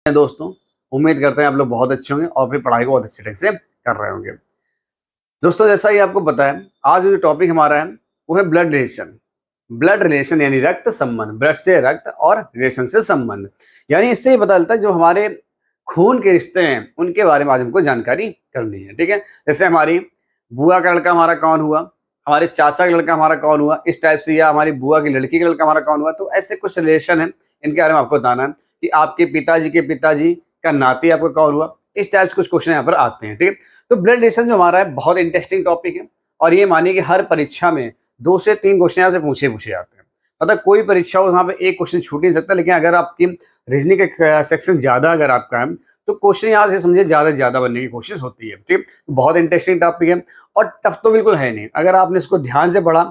दोस्तों, उम्मीद करते हैं आप लोग बहुत अच्छे होंगे और अपनी पढ़ाई को बहुत अच्छे ढंग से कर रहे होंगे। दोस्तों, जैसा ही आपको पता है, आज जो टॉपिक हमारा है वो है ब्लड रिलेशन। ब्लड रिलेशन यानी रक्त संबंध, ब्लड से रक्त और रिलेशन से संबंध। यानी इससे ही पता चलता है जो हमारे खून के रिश्ते हैं उनके बारे में आज हमको जानकारी करनी है। ठीक है, जैसे हमारी बुआ का लड़का हमारा कौन हुआ, हमारे चाचा का लड़का हमारा कौन हुआ, इस टाइप से, या हमारी बुआ की लड़की का लड़का हमारा कौन हुआ। तो ऐसे कुछ रिलेशन है, इनके बारे में आपको बताना है कि आपके पिताजी के पिताजी का नाती आपका कौन हुआ। इस टाइप से कुछ क्वेश्चन यहाँ पर आते हैं। ठीक है, तो ब्लड रिलेशन जो हमारा है बहुत इंटरेस्टिंग टॉपिक है और ये मानिए कि हर परीक्षा में 2 से 3 क्वेश्चन यहाँ से पूछे जाते हैं। मतलब कोई परीक्षा हो वहाँ पे एक क्वेश्चन छूट नहीं सकता, लेकिन अगर आपकी रीजनिंग का सेक्शन ज्यादा अगर आपका है तो क्वेश्चन यहाँ से समझिए ज्यादा से ज्यादा बनने की कोशिश होती है। ठीक है, बहुत इंटरेस्टिंग टॉपिक है और टफ तो बिल्कुल है नहीं। अगर आपने इसको ध्यान से पढ़ा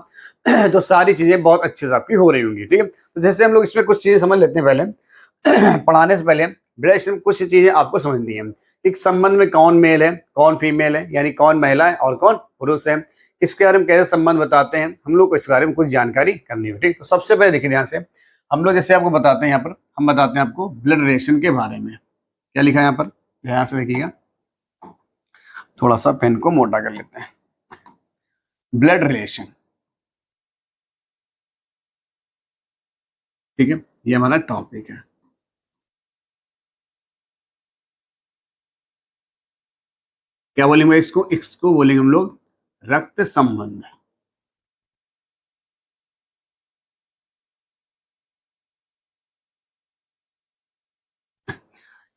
तो सारी चीजें बहुत अच्छे से आपकी हो रही होंगी। ठीक है, तो जैसे हम लोग इसमें कुछ चीजें समझ लेते हैं पहले। पढ़ाने से पहले ब्लड रिलेशन कुछ चीजें आपको समझनी है। एक संबंध में कौन मेल है कौन फीमेल है, यानी कौन महिला है और कौन पुरुष है, इसके बारे में कैसे संबंध बताते हैं, हम लोग को इस बारे में कुछ जानकारी करनी है। ठीक, तो सबसे पहले देखिए ध्यान से, हम लोग जैसे आपको बताते हैं, यहाँ पर हम बताते हैं आपको ब्लड रिलेशन के बारे में। क्या लिखा है यहाँ पर, ध्यान से देखिएगा, थोड़ा सा पेन को मोटा कर लेते हैं। ब्लड रिलेशन, ठीक है, ये हमारा टॉपिक है। क्या बोलेंगे इसको, इसको बोलेंगे हम लोग रक्त संबंध।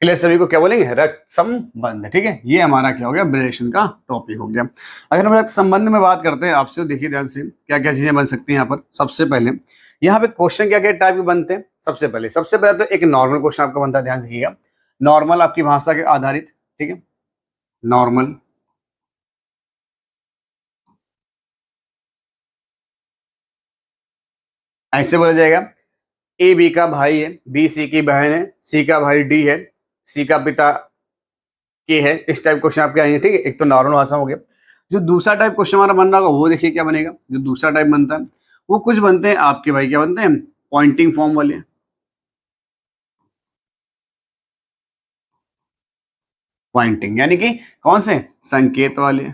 इसलिए सभी को क्या बोलेंगे, रक्त संबंध। ठीक है, ये हमारा क्या हो गया, रिलेशन का टॉपिक हो गया। अगर हम रक्त संबंध में बात करते हैं आपसे, देखिए ध्यान से क्या क्या चीजें बन सकती हैं यहाँ पर। सबसे पहले यहाँ पे क्वेश्चन क्या क्या टाइप के बनते हैं। सबसे पहले तो एक नॉर्मल क्वेश्चन आपका बनता है, ध्यान से देखिएगा। नॉर्मल आपकी भाषा के आधारित, ठीक है, नॉर्मल। ऐसे बोला जाएगा, ए बी का भाई है, बी सी की बहन है, सी का भाई डी है, सी का पिता के है। इस टाइप क्वेश्चन आपके आएंगे। ठीक है, एक तो नॉर्मल भाषा हो गया। जो दूसरा टाइप क्वेश्चन हमारा बन रहा होगा वो देखिए क्या बनेगा। जो दूसरा टाइप बनता है वो कुछ बनते हैं आपके भाई, क्या बनते हैं, पॉइंटिंग फॉर्म वाले। पॉइंटिंग यानी कि कौन से, संकेत वाले।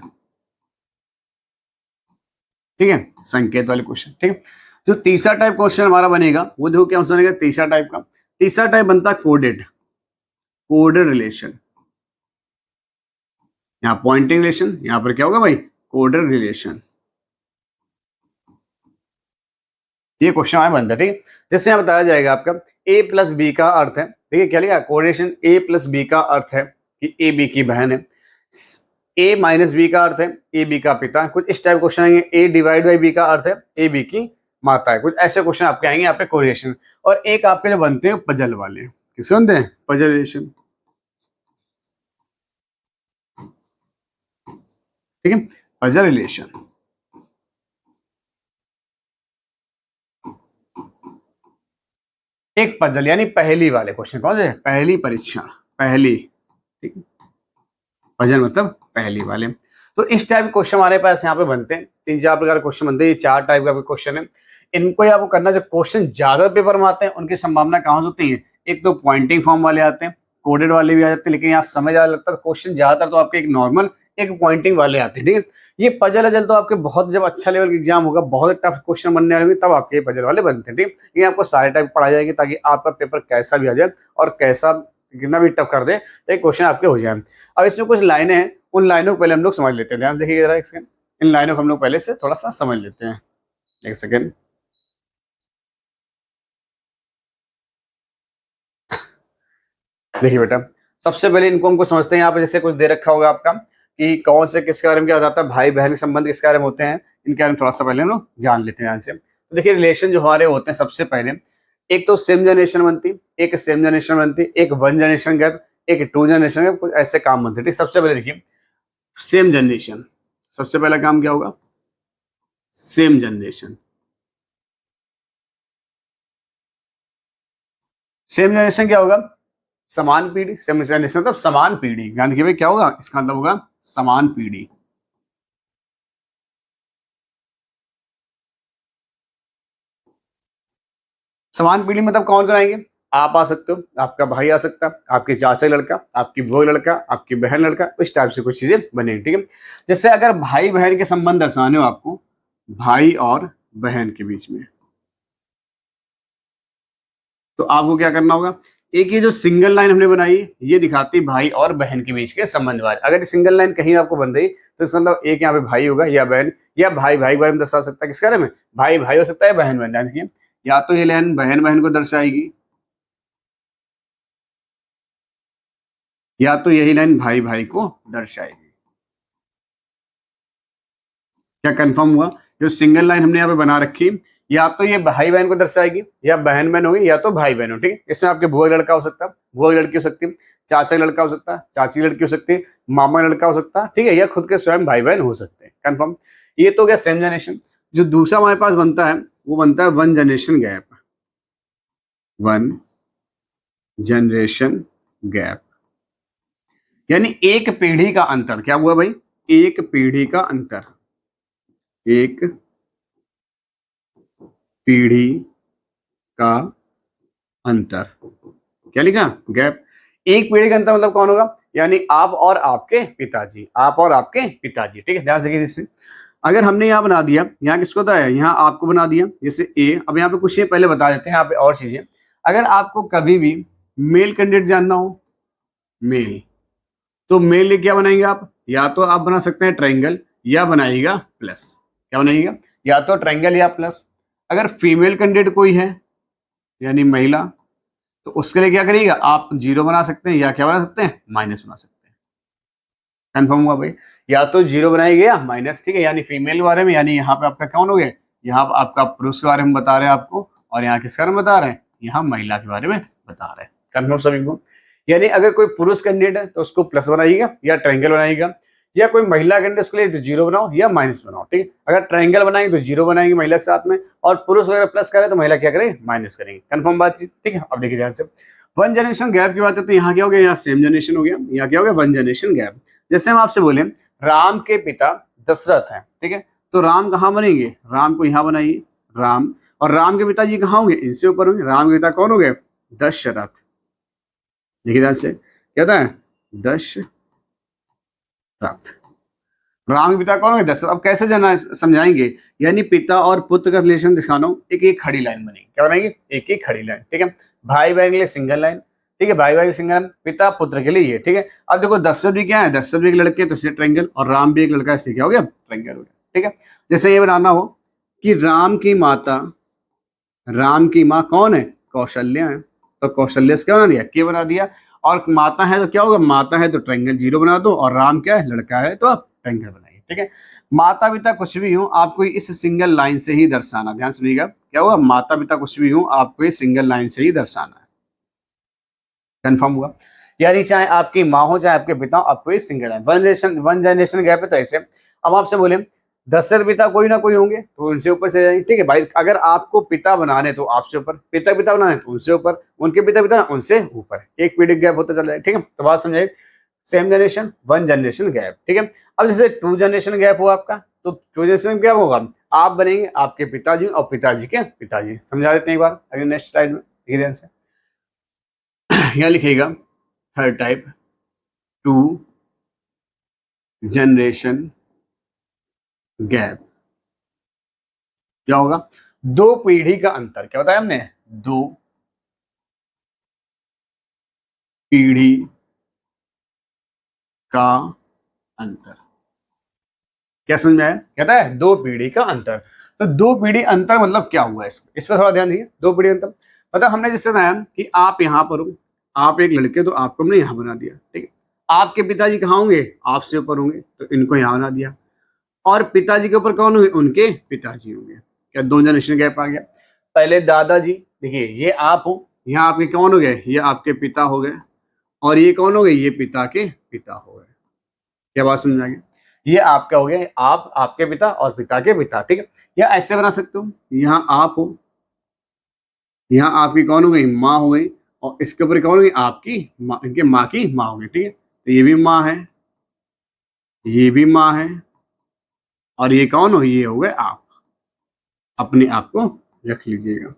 ठीक है, संकेत वाले क्वेश्चन। ठीक है, जो तीसरा टाइप क्वेश्चन हमारा बनेगा वो देखो क्या बनेगा, तीसरा टाइप का। तीसरा टाइप बनता है कोडेड, कोडेड रिलेशन। यहाँ पॉइंटिंग रिलेशन, यहाँ पर क्या होगा भाई, कोडेड रिलेशन। ये क्वेश्चन हमारा बनता है। ठीक है, जैसे यहाँ बताया जाएगा आपका ए प्लस बी का अर्थ है, देखिए क्या लिखा, कोरिलेशन ए प्लस बी का अर्थ है कि ए बी की बहन है। ए माइनस बी का अर्थ है ए बी का पिता है। कुछ इस टाइप क्वेश्चन आएंगे। ए डिवाइड बाई बी का अर्थ है ए बी की माता है। कुछ ऐसे क्वेश्चन आपके आएंगे यहाँ पे कोरिलेशन। और एक आपके जो बनते हैं पजल वाले, किसे बनते हैं, पजल रिलेशन। ठीक है, पजल रिलेशन। एक पजल यानी पहली वाले क्वेश्चन, कौन से, पहली परीक्षा, पहली। ठीक है, पजल मतलब पहली वाले। तो इस टाइप के क्वेश्चन हमारे पास यहाँ पे बनते हैं। 3-4 प्रकार क्वेश्चन बनते हैं। ये 4 टाइप का क्वेश्चन है। इनको ही आपको करना, जो क्वेश्चन ज्यादा पेपर में आते हैं उनकी संभावना कहाँ से होती है, एक तो पॉइंटिंग फॉर्म वाले आते हैं, कोडेड वाले भी आ जाते हैं, लेकिन यहाँ समय ज्यादा लगता है। क्वेश्चन ज्यादातर तो आपके एक नॉर्मल एक पॉइंटिंग वाले आते हैं। ठीक है, ये पजल अजल तो आपके बहुत, जब अच्छा लेवल का एग्जाम होगा, बहुत टफ क्वेश्चन बनने वाले होंगे, तब आपके ये पजल वाले बनते हैं। ठीक है, ये आपको सारे टाइप पढ़ा जाएगी ताकि आपका पेपर कैसा भी आ जाए और कैसा कितना भी टफ कर दे तो एक क्वेश्चन आपके हो जाए। अब इसमें कुछ लाइनें हैं, उन लाइनों को पहले हम लोग समझ लेते हैं। ध्यान से देखिए जरा एक सेकंड, इन लाइनों को हम लोग पहले से थोड़ा सा समझ लेते हैं। एक सेकंड, देखिए बेटा, सबसे पहले इनको हमको समझते हैं। यहाँ पे जैसे कुछ दे रखा होगा आपका कि कौन से किसके बारे में क्या जाता है, भाई बहन के संबंध किसके बारे में होते हैं, इनके बारे में थोड़ा सा पहले हम लोग जान लेते हैं ध्यान से। तो देखिए रिलेशन जो हमारे होते हैं, सबसे पहले एक तो सेम जनरेशन बनती, एक सेम जनरेशन बनती, एक 1 जनरेशन गैप, एक 2 जनरेशन गैप, कुछ ऐसे काम बनते हैं। ठीक, सबसे पहले देखिए सेम जनरेशन, सबसे पहला काम क्या होगा, सेम जनरेशन। सेम जनरेशन क्या होगा, समान पीढ़ी, सेम जनरेशन मतलब समान पीढ़ी। ध्यान देखिए भाई क्या होगा, इसका मतलब होगा समान पीढ़ी। समान पीढ़ी मतलब कौन कराएंगे, आप आ सकते हो, आपका भाई आ सकता है, आपके चाचा लड़का, आपकी वो लड़का, आपकी बहन लड़का, इस टाइप से कुछ चीजें बनेंगी। ठीक है, जैसे अगर भाई बहन के संबंध दर्शाने हो आपको, भाई और बहन के बीच में, तो आपको क्या करना होगा, एक ये जो सिंगल लाइन हमने बनाई ये दिखाती है भाई और बहन के बीच के संबंध वाले। अगर सिंगल लाइन कहीं आपको बन रही तो इसका मतलब एक यहाँ पे भाई होगा या बहन, या भाई भाई के बारे में दर्शा सकता है, किसके बारे में, भाई भाई हो सकता है, बहन बहन। देखिए या तो ये लाइन बहन बहन को दर्शाएगी, या तो यही लाइन भाई भाई को दर्शाएगी। क्या कंफर्म हुआ, जो सिंगल लाइन हमने यहाँ पे बना रखी, या तो ये भाई बहन को दर्शाएगी, या बहन बहन होगी, या तो भाई बहन हो। ठीक है, इसमें आपके बुआ लड़का हो सकता है, बुआ लड़की हो सकती है, चाचा लड़का हो सकता है, चाची लड़की हो सकती है, मामा लड़का हो सकता है। ठीक है, या खुद के स्वयं भाई बहन हो सकते हैं। कंफर्म, ये तो गया सेम जनरेशन। जो दूसरा हमारे पास बनता है वो बनता है one generation gap. One generation gap यानी एक पीढ़ी का अंतर। क्या हुआ भाई, एक पीढ़ी का अंतर, एक पीढ़ी का अंतर। क्या लिखा, गैप। एक पीढ़ी का अंतर मतलब कौन होगा, यानी आप और आपके पिताजी, आप और आपके पिताजी। ठीक है, ध्यान से जिससे अगर हमने यहाँ बना दिया, यहाँ किसको बताया, यहाँ आपको बना दिया जैसे ए। अब यहाँ पे कुछ पहले बता देते हैं यहाँ पे और चीजें। अगर आपको कभी भी मेल कैंडिडेट जानना हो, मेल, तो मेल लिए क्या बनाएंगे आप, या तो आप बना सकते हैं ट्रायंगल, या बनाइएगा प्लस। क्या बनाइएगा, या तो ट्रायंगल या प्लस। अगर फीमेल कैंडिडेट कोई है यानी महिला, तो उसके लिए क्या करिएगा, आप जीरो बना सकते हैं, या क्या बना सकते हैं, माइनस बना सकते हैं। कंफर्म हुआ भाई, या तो जीरो बनाइएगा या माइनस। ठीक है, यानी फीमेल के बारे में, यानी यहाँ पे आपका कौन हो गया, यहाँ पे आपका पुरुष के बारे में बता रहे हैं आपको, और यहाँ किसके बारे में बता रहे हैं, यहाँ महिला के बारे में बता रहे हैं। कंफर्म सभी को, यानी अगर कोई पुरुष कैंडिडेट है तो उसको प्लस बनाइएगा या ट्रायंगल बनाइएगा, या कोई महिला कैंडिडेट उसके लिए तो जीरो बनाओ या माइनस बनाओ। ठीक है, अगर ट्रायंगल बनाएंगे तो जीरो बनाएंगे महिला के साथ में, और पुरुष अगर प्लस करे तो महिला क्या करेंगे, माइनस करेंगे। कंफर्म बातचीत। ठीक है, अब देखिए ध्यान से, वन जनरेशन गैप की बात करते हैं, यहाँ क्या हो गया, यहाँ सेम जनरेशन हो गया, यहाँ क्या हो गया, वन जनरेशन गैप। जैसे हम आपसे बोले राम के पिता दशरथ हैं, ठीक है, तो राम कहाँ बनेंगे, राम को यहाँ बनाइए, राम, और राम के पिताजी कहाँ होंगे, इनसे ऊपर होंगे। राम के पिता कौन हो गए, दशरथ। देखिए ध्यान से क्या होता है, दशरथ। राम के पिता कौन होंगे, दशरथ। अब कैसे जाना समझाएंगे, यानी पिता और पुत्र का रिलेशन दिखाना हो, एक एक खड़ी लाइन बनेगी। क्या बनाएंगे, एक एक खड़ी लाइन। ठीक है, भाई बहन के लिए सिंगल लाइन। ठीक है, भाई भाई सिंगल लाइन, पिता पुत्र के लिए ये। ठीक है, अब देखो दशरथ भी क्या है, दशरथ भी एक लड़के तो इससे ट्रायंगल, और राम भी एक लड़का इससे क्या हो गया, ट्रायंगल हो गया। ठीक है, जैसे ये बनाना हो कि राम की माता, राम की माँ कौन है, कौशल्या है, तो कौशल्य से क्या बना दिया, के बना दिया। और माता है तो क्या होगा, माता है तो ट्रायंगल जीरो बना दो, और राम क्या है, लड़का है तो आप ट्रायंगल बनाइए। ठीक है, माता पिता कुछ भी हो आपको इस सिंगल लाइन से ही दर्शाना। ध्यान सुनिएगा, क्या होगा, माता पिता कुछ भी हो आपको इस सिंगल लाइन से ही दर्शाना है। कंफर्म हुआ, यानी चाहे आपकी माँ हो चाहे आपके पिता हो, आपको एक single line. One generation gap है तो ऐसे। अब आपसे बोले दशरथ पिता कोई ना कोई होंगे तो उनसे ऊपर से जाएंगे। ठीक है भाई, अगर आपको पिता बनाने तो आपसे ऊपर, पिता पिता बनाने तो उनसे ऊपर, उनके पिता पिता उनसे ऊपर, एक पीढ़ी गैप होता चल रहा है। ठीक है, तो बात समझाइए, same generation one generation gap. ठीक है, अब जैसे टू जनरेशन गैप हुआ आपका, तो टू जनरेशन गैप होगा, आप बनेंगे आपके पिताजी और पिताजी के पिताजी। समझा देते हैं एक बार, अगर नेक्स्ट स्लाइड में धीरे से यहाँ लिखिएगा, third type, two generation gap. क्या होगा, दो पीढ़ी का अंतर। क्या बताया हमने, दो पीढ़ी का अंतर। क्या समझ में आया, कहता है दो पीढ़ी का अंतर। तो दो पीढ़ी अंतर मतलब क्या हुआ, इस पर थोड़ा ध्यान दीजिए। दो पीढ़ी अंतर मतलब हमने जैसे बताया कि आप यहाँ पर हो, आप एक लड़के, तो आपको हमने यहाँ बना दिया। ठीक है, आपके पिताजी कहाँ होंगे, आपसे ऊपर होंगे, तो इनको यहाँ बना दिया, और पिताजी के ऊपर कौन होंगे, उनके पिताजी होंगे। क्या दो जनरेशन गैप आ गया। पहले दादाजी, देखिए ये आप हो, यहाँ आपके कौन हो गए, ये आपके पिता हो गए, और ये कौन हो गए, ये पिता के पिता हो गए। क्या बात समझ आ गई, ये आपका हो गया, आप आपके पिता और पिता के पिता। ठीक है, या ऐसे बना सकते हो, यहाँ आप हो, यहाँ आपकी कौन हो गई, माँ हो गई, और इसके ऊपर कौन होगी, आपकी माँ, इनके माँ की माँ होगी, ठीक है। तो ये भी माँ है, ये भी माँ है, और ये कौन हो, ये हो गए आप। अपने आप को रख लीजिएगा।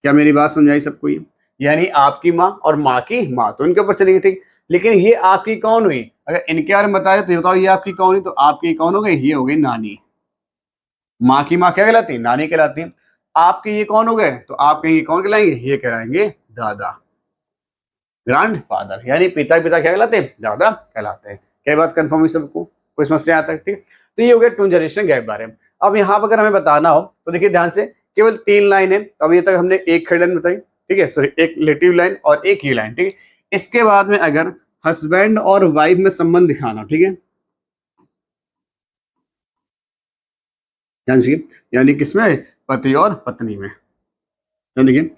क्या मेरी बात समझाई सबको ये? यानी आपकी माँ और माँ की माँ, तो इनके ऊपर चलेंगे, ठीक। लेकिन ये आपकी कौन हुई, अगर इनके बारे में बताया तो ये बताओ ये आपकी कौन हुई, तो आपकी कौन हो गई, ये हो गई नानी। माँ की माँ क्या कहलाती है, नानी कहलाती है। आपके ये कौन हो गए, तो आपके ये कौन कहलाएंगे, ये कहलाएंगे दादा, ग्रैंड फादर। यानी पिता पिता क्या कहलाते हैं, दादा कहलाते हैं। क्या बात कंफर्म हुई सबको, कोई समस्या आता है, ठीक। तो ये हो गया टू जनरेशन गैप बारे में। अब यहाँ पर अगर हमें बताना हो तो देखिए ध्यान से, केवल 3 लाइन है। तो अभी तक हमने एक खड़ी लाइन बताई, ठीक है, सॉरी एक रिलेटिव लाइन और एक ये लाइन, ठीक है। इसके बाद में अगर हस्बैंड और वाइफ में संबंध दिखाना, ठीक है, ध्यान से, यानी किसमें, पति और पत्नी में। देखिए,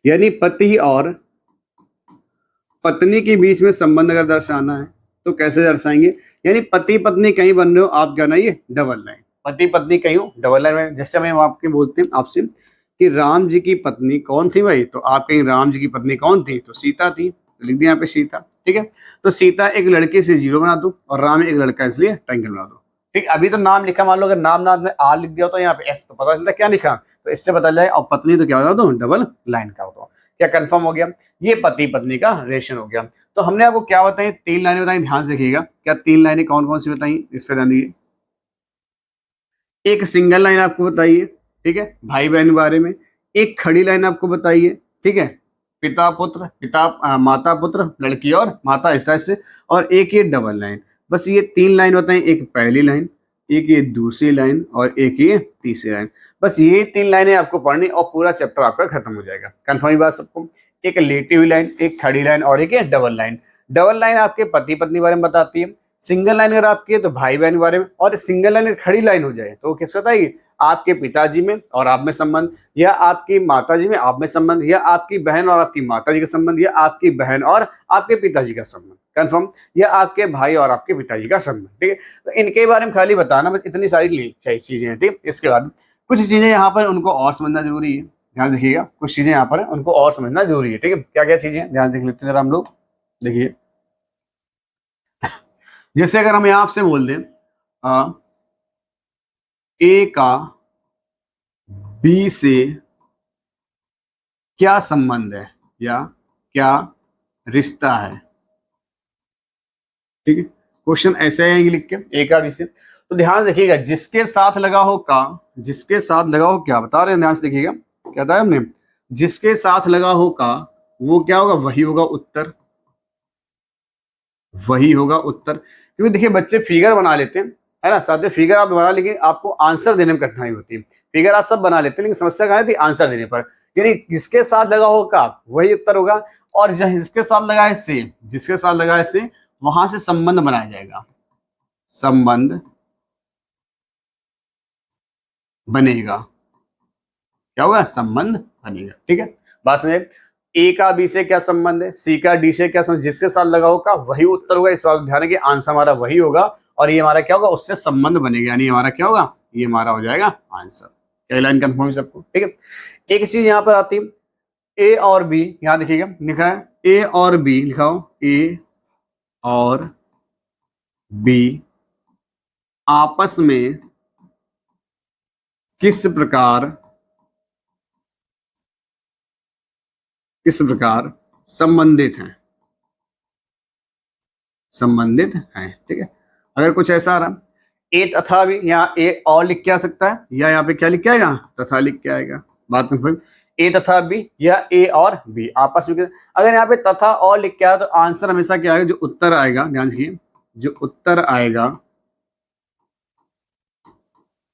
यानी पति और पत्नी के बीच में संबंध अगर दर्शाना है तो कैसे दर्शाएंगे, यानी पति पत्नी कहीं बन रहे हो आप, क्या ना ये डबल लाइन, पति पत्नी कहीं हो डबल लाइन में। जैसे हम आपके बोलते हैं आपसे कि राम जी की पत्नी कौन थी भाई, तो आप कहीं राम जी की पत्नी कौन थी, तो सीता थी, तो लिख दिया यहाँ पे सीता, ठीक है। तो सीता एक लड़के से 0 बना दो और राम एक लड़का, इसलिए ट्रायंगल बना दो, ठीक। अभी तो नाम लिखा, मान लो अगर नाम नाम में आर लिख दिया तो यहाँ पे एस, तो पता चलता क्या लिखा, तो इससे पता चला। और पत्नी तो क्या बना दो, डबल लाइन का हो। क्या कंफर्म हो गया, ये पति पत्नी का रिलेशन हो गया। तो हमने आपको क्या बताई, 3 लाइनें बताई, ध्यान से देखिएगा। क्या 3 लाइनें कौन कौन सी बताई, इस पे ध्यान दीजिए। एक सिंगल लाइन आपको बताइए, ठीक है, भाई बहन के बारे में। एक खड़ी लाइन आपको बताइए, ठीक है, पिता पुत्र, माता पुत्र, लड़की और माता, इस टाइप से। और एक ये डबल लाइन। बस ये 3 लाइन बताई, एक पहली लाइन, एक ये दूसरी लाइन और एक ये तीसरी लाइन। बस ये 3 लाइनें आपको पढ़नी और पूरा चैप्टर आपका खत्म हो जाएगा। कन्फर्म ही बात सबको। एक लेटी हुई लाइन, एक खड़ी लाइन और एक डबल लाइन। डबल लाइन आपके पति पत्नी बारे में बताती है, सिंगल लाइन अगर आपकी है तो भाई बहन के बारे में, और सिंगल लाइन खड़ी लाइन हो जाए तो किस बताइए, आपके पिताजी में और आप में संबंध, या आपकी माताजी में आप में संबंध, या आपकी बहन और आपकी माताजी का संबंध, या आपकी बहन और आपके पिताजी का संबंध, कंफर्म, या आपके भाई और आपके पिताजी का संबंध, ठीक है। तो इनके बारे में खाली बताना, बस इतनी सारी चीजें हैं, ठीक। इसके बाद कुछ चीजें यहाँ पर उनको और समझना जरूरी है, ध्यान रखिएगा। कुछ चीजें यहाँ पर उनको और समझना जरूरी है, ठीक है। क्या क्या चीजें, ध्यान देख लेते हैं जरा हम लोग। देखिए, जैसे अगर हम यहाँ से बोल दें ए का बी से क्या संबंध है या क्या रिश्ता है, ठीक है। क्वेश्चन ऐसे आएंगे लिख के, ए का बी से। तो ध्यान देखिएगा, जिसके साथ लगा हो का, जिसके साथ लगा हो क्या बता रहे हैं, ध्यान से देखिएगा। क्या था हमने, जिसके साथ लगा हो का, वो क्या होगा, वही होगा उत्तर, वही होगा उत्तर। क्योंकि देखिए बच्चे फिगर बना लेते हैं, है ना, साथ में फिगर आप बना, लेकिन आपको आंसर देने में कठिनाई होती है। फिगर आप सब बना लेते हैं लेकिन समस्या कहाँ थी, आंसर देने पर। यानी जिसके साथ लगा होगा वही उत्तर होगा, और जिसके साथ लगा है से, जिसके साथ लगा है से, वहां से संबंध बनाया जाएगा, संबंध बनेगा। क्या होगा, संबंध बनेगा, ठीक है। बात समझे, ए का बी से क्या संबंध है, सी का डी से क्या संबंध, जिसके साथ लगा होगा वही उत्तर होगा। इस बात ध्यान रखिए, आंसर हमारा वही होगा और ये हमारा क्या होगा, उससे संबंध बनेगा, यानी हमारा क्या होगा, ये हमारा हो जाएगा आंसर। क्या लाइन कंफर्म है सबको, ठीक है। एक चीज यहाँ पर आती है, ए और बी, यहाँ देखिएगा लिखा है ए और बी, लिखाओ ए और बी आपस में किस प्रकार संबंधित हैं, संबंधित हैं, ठीक है। अगर कुछ ऐसा आ रहा, ए तथा भी, यहाँ ए और लिख के आ सकता है, या यहाँ पे क्या लिख के आएगा, तथा लिख के आएगा। बात में ए तथा बी या ए और बी आपस में, अगर यहाँ पे तथा और लिख के आया तो आंसर हमेशा क्या आएगा, जो उत्तर आएगा, ध्यान रखिए, जो उत्तर आएगा,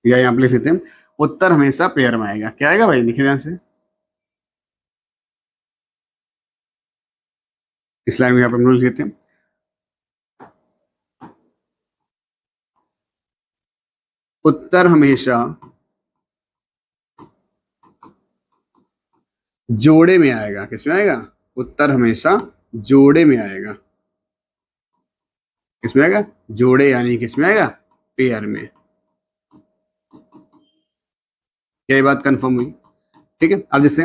या यहाँ पे लिख लेते हैं, उत्तर हमेशा पेयर में आएगा। क्या आएगा भाई, लिखिए ध्यान से, इस लाइन में यहाँ पे हम लिख लेते हैं, उत्तर हमेशा जोड़े में आएगा। किसमें आएगा, उत्तर हमेशा जोड़े में आएगा। किसमें आएगा, जोड़े, यानी किसमें आएगा, पेयर में। क्या ये बात कंफर्म हुई, ठीक है। अब जैसे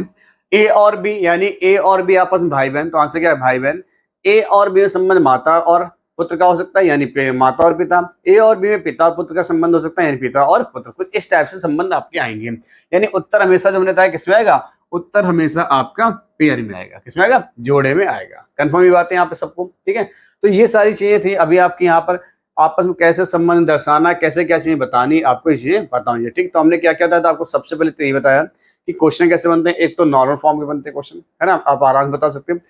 ए और बी यानी ए और बी आपस में भाई बहन, तो आंसर क्या है भाई बहन। ए और बी में संबंध माता और पुत्र का हो सकता है यानी माता और पिता। ए और बी में पिता और पुत्र का संबंध हो सकता है यानी पिता और पुत्र। कुछ इस टाइप से संबंध आपके आएंगे, यानी उत्तर हमेशा जो हमने बताया किसमें आएगा, उत्तर हमेशा आपका पेयर में आएगा, किसमें आएगा, जोड़े में आएगा। कंफर्म ही बात है यहाँ पे सबको, ठीक है। तो ये सारी चीजें थी अभी आपकी यहाँ पर आपस में कैसे संबंध दर्शाना, कैसे क्या चीजें बतानी, आपको ये चीजें बताऊंगी, ठीक। तो हमने क्या क्या था आपको सबसे पहले तो ये बताया कि क्वेश्चन कैसे बनते हैं। एक तो नॉर्मल फॉर्म के बनते हैं क्वेश्चन, है ना, आप आराम से बता सकते हैं।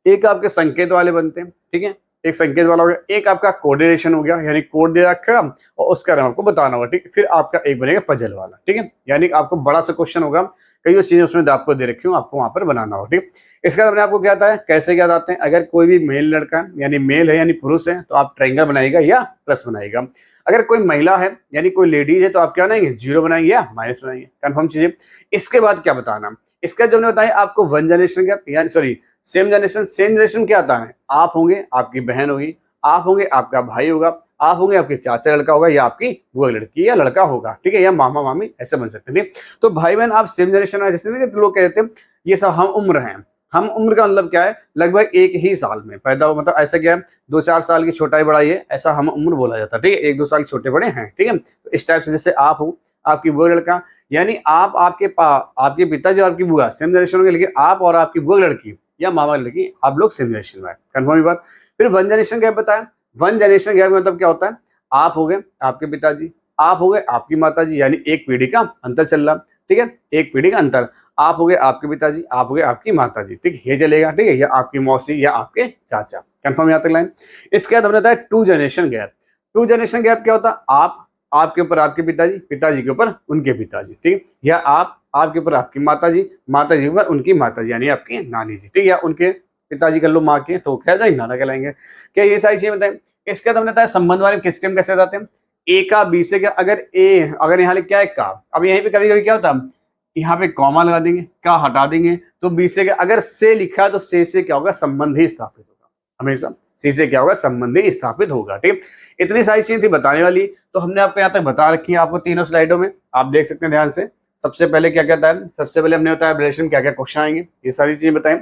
एक आपके संकेत वाले बनते हैं, ठीक है, एक संकेत वाला हो गया। एक आपका कोऑर्डिनेशन हो गया, यानी कोड दे रखा और उसका नाम आपको बताना होगा, ठीक। फिर आपका एक बनेगा पजल वाला, ठीक है, यानी आपको बड़ा सा क्वेश्चन होगा, कई चीजें उसमें आपको दे रखी हूँ, आपको वहां पर बनाना होगा, ठीक। इसके बाद हमने आपको क्या बताया कैसे क्या आते हैं। अगर कोई भी मेल लड़का है यानी मेल है यानी पुरुष है तो आप ट्रायंगल बनाएगा या प्लस बनाएगा। अगर कोई महिला है यानी कोई लेडीज है तो आप क्या बनाएंगे, जीरो बनाएंगे या माइनस बनाएंगे। कंफर्म चीजें। इसके बाद क्या बताना, इसका जो हमने बताया आपको वन जनरेशन गैप यानी sorry same generation. Same generation क्या आता है, आप होंगे आपकी बहन होगी, आप होंगे आपका भाई होगा, आप होंगे आपके चाचा लड़का होगा या आपकी बुआ लड़की या लड़का होगा, ठीक है, या मामा मामी ऐसे बन सकते हैं। तो भाई बहन आप सेम जनरेशन में, जैसे लोग कहते हैं ये सब हम उम्र हैं। हम उम्र का मतलब क्या है, लगभग एक ही साल में पैदा हो, मतलब ऐसा क्या है 2-4 साल की छोटा बड़ा है, ऐसा हम उम्र बोला जाता है, ठीक है, 1-2 साल छोटे बड़े हैं, ठीक है। तो इस टाइप से जैसे आप हो आपकी बुआ लड़का, यानी आप आपके पिताजी और आपकी बुआ सेम जनरेशन होंगे, लेकिन आप और आपकी बुआ लड़की या मामा लड़की आप लोग सेम जनरेशन में। कंफर्म बात। फिर वन जनरेशन गैप बताया। वन जनरेशन गैप मतलब क्या होता है, आप हो गए आपके पिताजी, आप हो गए आपकी माताजी, यानी एक पीढ़ी का अंतर चल रहा, ठीक है, एक पीढ़ी का अंतर। आप हो गए आपके पिताजी, आप हो गए आपकी माताजी, ठीक है, ये चलेगा, ठीक है, या आपकी मौसी या आपके चाचा। कंफर्म यहाँ तक लाइन। इसके बाद हमने बताया two generation gap. Two generation gap क्या होता है, आप आपके ऊपर आपके पिताजी, पिताजी के ऊपर उनके पिताजी, ठीक है, या आप आपके ऊपर आपकी माताजी, माताजी के ऊपर उनकी माताजी यानी आपकी नानी जी, ठीक है, या उनके पिताजी कर लो माँ के तो क्या जाएंगे नाना कहलाएंगे। क्या ये सारी चीजें बताएं। इसके बाद हमने बताया संबंध वाले किसके में कैसे जाते हैं, ए का बी से क्या, अगर यहाँ क्या है का, अब यहीं पे कभी कभी क्या होता है यहाँ पे कॉमा लगा देंगे, का हटा देंगे तो बी से क्या, अगर से लिखा है तो से क्या होगा, संबंध ही स्थापित होगा हमेशा। सी से क्या होगा, संबंध ही स्थापित होगा, ठीक। इतनी सारी चीजें थी बताने वाली, तो हमने आपको यहाँ तक बता रखी है, आपको तीनों स्लाइडों में आप देख सकते हैं ध्यान से। सबसे पहले क्या क्या था, सबसे पहले हमने बताया रिलेशन क्या क्या क्वेश्चन आएंगे, ये सारी चीजें बताएं।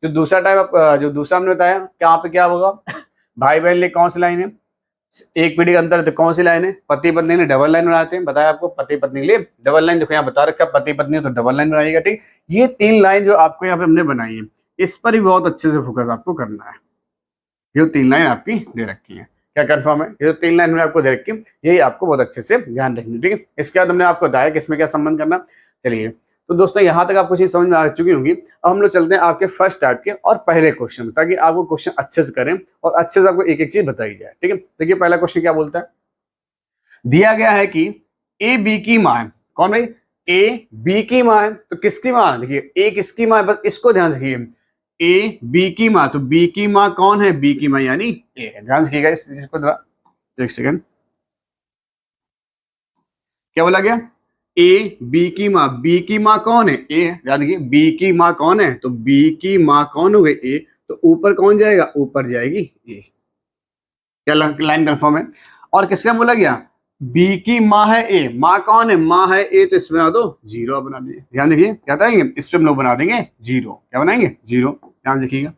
जो दूसरा टाइप जो दूसरा हमने बताया यहाँ पे क्या होगा, भाई बहन लिए कौन सी लाइन है, एक पीढ़ी का अंतर है तो कौन सी लाइन है, पति पत्नी ने डबल लाइन बनाते हैं, बताया आपको पति पत्नी के लिए डबल लाइन, देखो यहाँ बता रखा है पति पत्नी तो डबल लाइन बनाइएगा, ठीक। ये 3 लाइन जो आपको यहाँ पे हमने बनाई है इस पर भी बहुत अच्छे से फोकस आपको करना है। ये 3 लाइन आपकी दे रखी है, क्या कंफर्म है, ये 3 लाइन हमने आपको दे रखी है, यही आपको बहुत अच्छे से ध्यान रखनी, ठीक है। इसके बाद हमने आपको बताया कि इसमें क्या संबंध करना। चलिए तो दोस्तों यहाँ तक आपको चीज समझ में आ चुकी होंगी। अब हम लोग चलते हैं आपके फर्स्ट टाइप के और पहले क्वेश्चन में, ताकि आपको क्वेश्चन अच्छे से करें और अच्छे से आपको एक एक चीज बताई जाए, ठीक है। देखिए पहला क्वेश्चन क्या बोलता है, दिया गया है कि ए बी की माँ है, कौन भाई, ए बी की माँ है, तो किसकी माँ है, देखिए ए किसकी माँ है, बस इसको ध्यान से रखिए, ए बी की माँ, तो बी की माँ कौन है, बी की माँ यानी ए है, ध्यान से रखिएगा इस चीज को, एक सेकंड क्या बोला गया, ए बी की माँ, बी की माँ कौन है, ए, याद रखिए बी की माँ कौन है, तो बी की माँ कौन हो गई ए, तो ऊपर कौन जाएगा, ऊपर जाएगी ए, क्या लाइन कंफर्म है। और किसका बोला गया, बी की माँ है ए, माँ कौन है, माँ है ए, तो इसमें बना दो जीरो बना दीजिए, ध्यान देखिए क्या बताएंगे, इस पे हम लोग बना देंगे जीरो, क्या बनाएंगे जीरो, ध्यान देखिएगा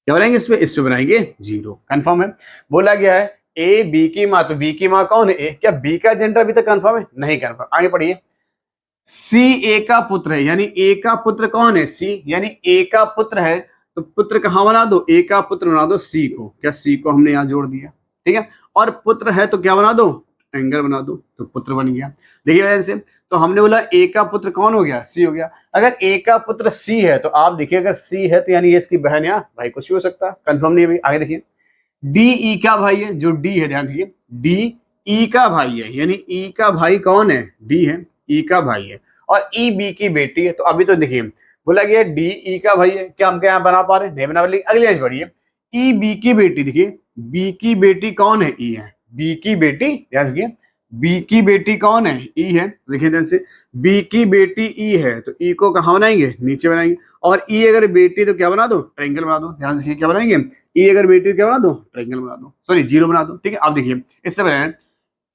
क्या बनाएंगे, इस पे बनाएंगे जीरो, कंफर्म है। बोला गया है ए बी की माँ, तो बी की माँ कौन है ए, क्या बी का जेंडर अभी तक कंफर्म है, नहीं कंफर्म, आगे पढ़िए। सी ए का पुत्र है, यानी ए का पुत्र कौन है, सी, यानी ए का पुत्र है तो पुत्र कहाँ बना दो, ए का पुत्र बना दो सी को, क्या सी को हमने यहाँ जोड़ दिया, ठीक है। और पुत्र है तो क्या बना दो, एंगल बना दो, तो पुत्र बन गया। देखिए से तो हमने बोला ए का पुत्र कौन हो गया, सी हो गया। अगर ए का पुत्र सी है तो आप देखिए अगर सी है तो यानी ये इसकी बहन या भाई कुछ भी हो सकता है, कंफर्म नहीं है भाई। आगे देखिए डी ई का भाई है, जो डी है ध्यान दीजिए डी ई का भाई है, यानी ई का भाई कौन है, डी है, ई का भाई है, और ई बी की बेटी है। तो अभी तो देखिए बोला गया डी ई का भाई है, क्या हम क्या यहाँ बना पा रहे हैं, नहीं बना पा रहे, अगली लाइन बढ़िए, ई बी की बेटी, देखिए बी की बेटी कौन है, ई है, बी की बेटी, ध्यान रखिए बी की बेटी कौन है, ई है, देखिए ध्यान से बी की बेटी ई है, तो ई को कहाँ बनाएंगे, नीचे बनाएंगे, और ई अगर बेटी तो क्या बना दो, ट्रायंगल बना दो, ध्यान से क्या बनाएंगे, ई अगर बेटी तो क्या बना दो, ट्रायंगल बना दो, सॉरी जीरो बना दो, ठीक है। अब देखिए इससे